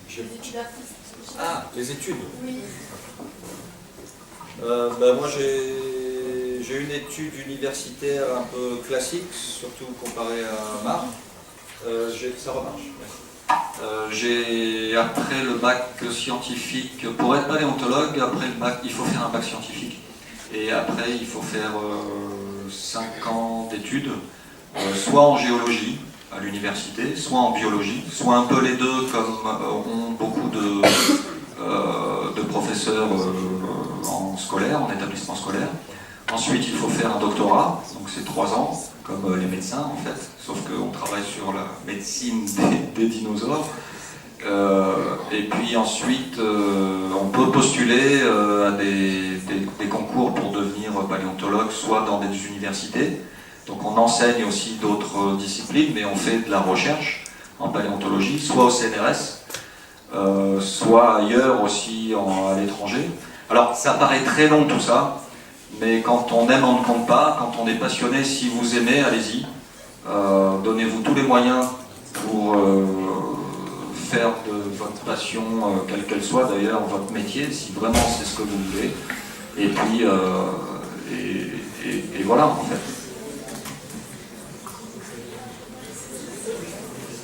Les études artistiques. Ah, les études. Oui. Moi j'ai une étude universitaire un peu classique, surtout comparée à Marc. Ça remarche. J'ai après le bac scientifique, pour être paléontologue, après le bac, il faut faire un bac scientifique. Et après, il faut faire 5 ans d'études, soit en géologie à l'université, soit en biologie, soit un peu les deux, comme ont beaucoup de professeurs en établissement scolaire. Ensuite, il faut faire un doctorat, donc c'est 3 ans, comme les médecins en fait, sauf qu'on travaille sur la médecine des dinosaures. Et puis ensuite, on peut postuler à des concours pour devenir paléontologue, soit dans des universités. Donc on enseigne aussi d'autres disciplines, mais on fait de la recherche en paléontologie, soit au CNRS, soit ailleurs aussi à l'étranger. Alors ça paraît très long tout ça, mais quand on aime, on ne compte pas. Quand on est passionné, si vous aimez, allez-y. Donnez-vous tous les moyens pour faire de votre passion, quelle qu'elle soit d'ailleurs, votre métier, si vraiment c'est ce que vous voulez. Et puis, et voilà en fait.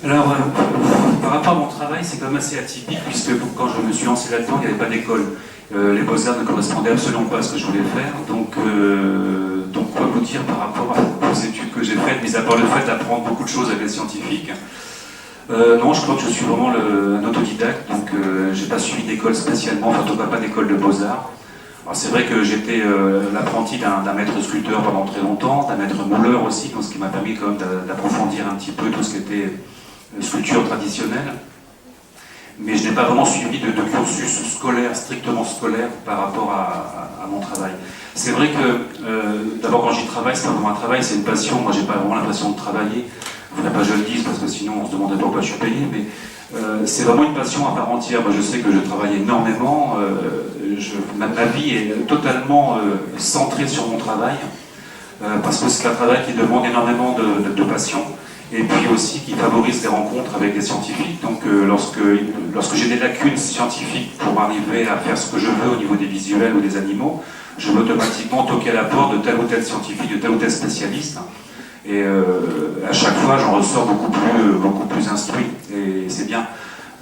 Alors, par rapport à mon travail, c'est quand même assez atypique, puisque quand je me suis lancé là-dedans, il n'y avait pas d'école. Les beaux-arts ne correspondaient absolument pas à ce que je voulais faire. Donc quoi vous dire par rapport aux études que j'ai faites, mis à part le fait d'apprendre beaucoup de choses avec les scientifiques. Non, je crois que je suis vraiment un autodidacte, donc j'ai pas suivi d'école spécialement, enfin en tout cas pas d'école de beaux-arts. C'est vrai que j'étais l'apprenti d'un maître sculpteur pendant très longtemps, d'un maître mouleur aussi, donc ce qui m'a permis quand même d'approfondir un petit peu tout ce qui était sculpture traditionnelle. Mais je n'ai pas vraiment suivi de cursus scolaire, strictement scolaire, par rapport à mon travail. C'est vrai que, d'abord quand j'y travaille, c'est pas vraiment un travail, c'est une passion. Moi, j'ai pas vraiment l'impression de travailler. Il ne faudrait pas que je le dise, parce que sinon on se demanderait pourquoi je suis payé, mais c'est vraiment une passion à part entière. Moi, je sais que je travaille énormément. Ma vie est totalement centrée sur mon travail, parce que c'est un travail qui demande énormément de passion. Et puis aussi qui favorise les rencontres avec les scientifiques. Donc lorsque j'ai des lacunes scientifiques pour arriver à faire ce que je veux au niveau des visuels ou des animaux, je vais automatiquement toquer à la porte de tel ou tel scientifique, de tel ou tel spécialiste. Et à chaque fois, j'en ressors beaucoup plus instruit. Et c'est bien.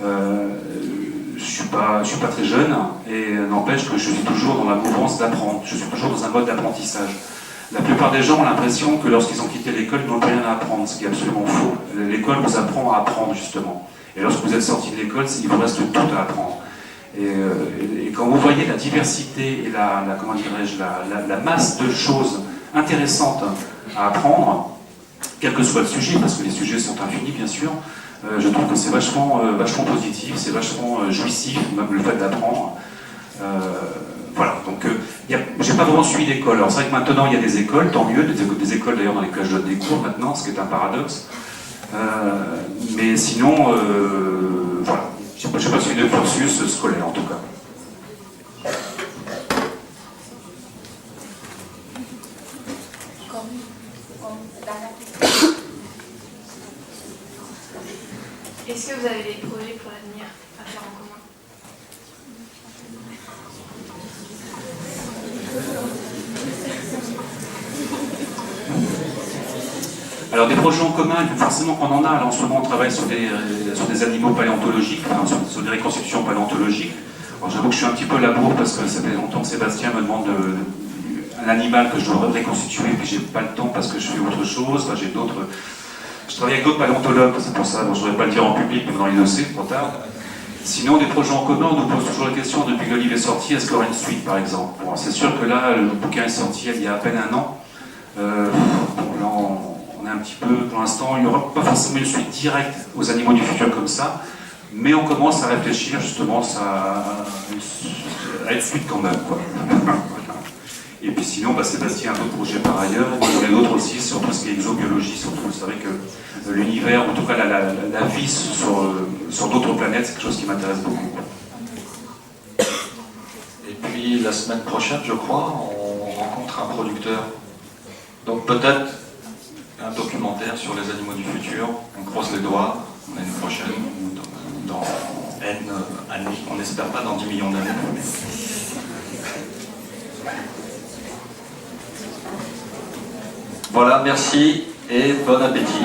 Je suis pas très jeune, et n'empêche que je suis toujours dans la mouvance d'apprendre. Je suis toujours dans un mode d'apprentissage. La plupart des gens ont l'impression que lorsqu'ils ont quitté l'école, ils n'ont plus rien à apprendre, ce qui est absolument faux. L'école vous apprend à apprendre, justement. Et lorsque vous êtes sorti de l'école, il vous reste tout à apprendre. Et quand vous voyez la diversité et comment dirais-je, la masse de choses intéressantes à apprendre, quel que soit le sujet, parce que les sujets sont infinis, bien sûr, je trouve que c'est vachement positif, c'est vachement jouissif, même le fait d'apprendre. Voilà, donc j'ai pas vraiment suivi d'école. Alors c'est vrai que maintenant il y a des écoles, tant mieux, des écoles d'ailleurs dans lesquelles je donne des cours maintenant, ce qui est un paradoxe. Mais sinon, voilà, j'ai pas suivi de cursus scolaire en tout cas. Est-ce que vous avez des projets pour l'avenir à faire en commun? Alors des projets en commun, forcément qu'on en a. Là, en ce moment, on travaille sur des animaux paléontologiques, enfin, sur des reconstitutions paléontologiques. Alors j'avoue que je suis un petit peu labour parce que ça fait longtemps que Sébastien me demande un animal que je dois reconstituer, puis j'ai pas le temps parce que je fais autre chose. Enfin, je travaille avec d'autres paléontologues, c'est pour ça. Bon, je ne voudrais pas le dire en public, mais maintenant il le sait, trop tard. Sinon, des projets en commun, on nous pose toujours la question, depuis que le livre est sorti, est-ce qu'il y aura une suite, par exemple? Bon, c'est sûr que là, le bouquin est sorti il y a à peine un an. Bon, là, on est un petit peu, pour l'instant, il n'y aura pas forcément une suite directe aux animaux du futur comme ça, mais on commence à réfléchir justement à une suite quand même, quoi. Et puis sinon, Sébastien a d'autres projets par ailleurs, et j'en ai d'autres aussi sur tout ce qui est exobiologie, surtout. Vous savez que l'univers, en tout cas la vie sur d'autres planètes, c'est quelque chose qui m'intéresse beaucoup. Et puis la semaine prochaine, je crois, on rencontre un producteur. Donc peut-être un documentaire sur les animaux du futur. On croise les doigts l'année prochaine, dans N années. On n'espère pas dans 10 millions d'années. Voilà, merci et bon appétit.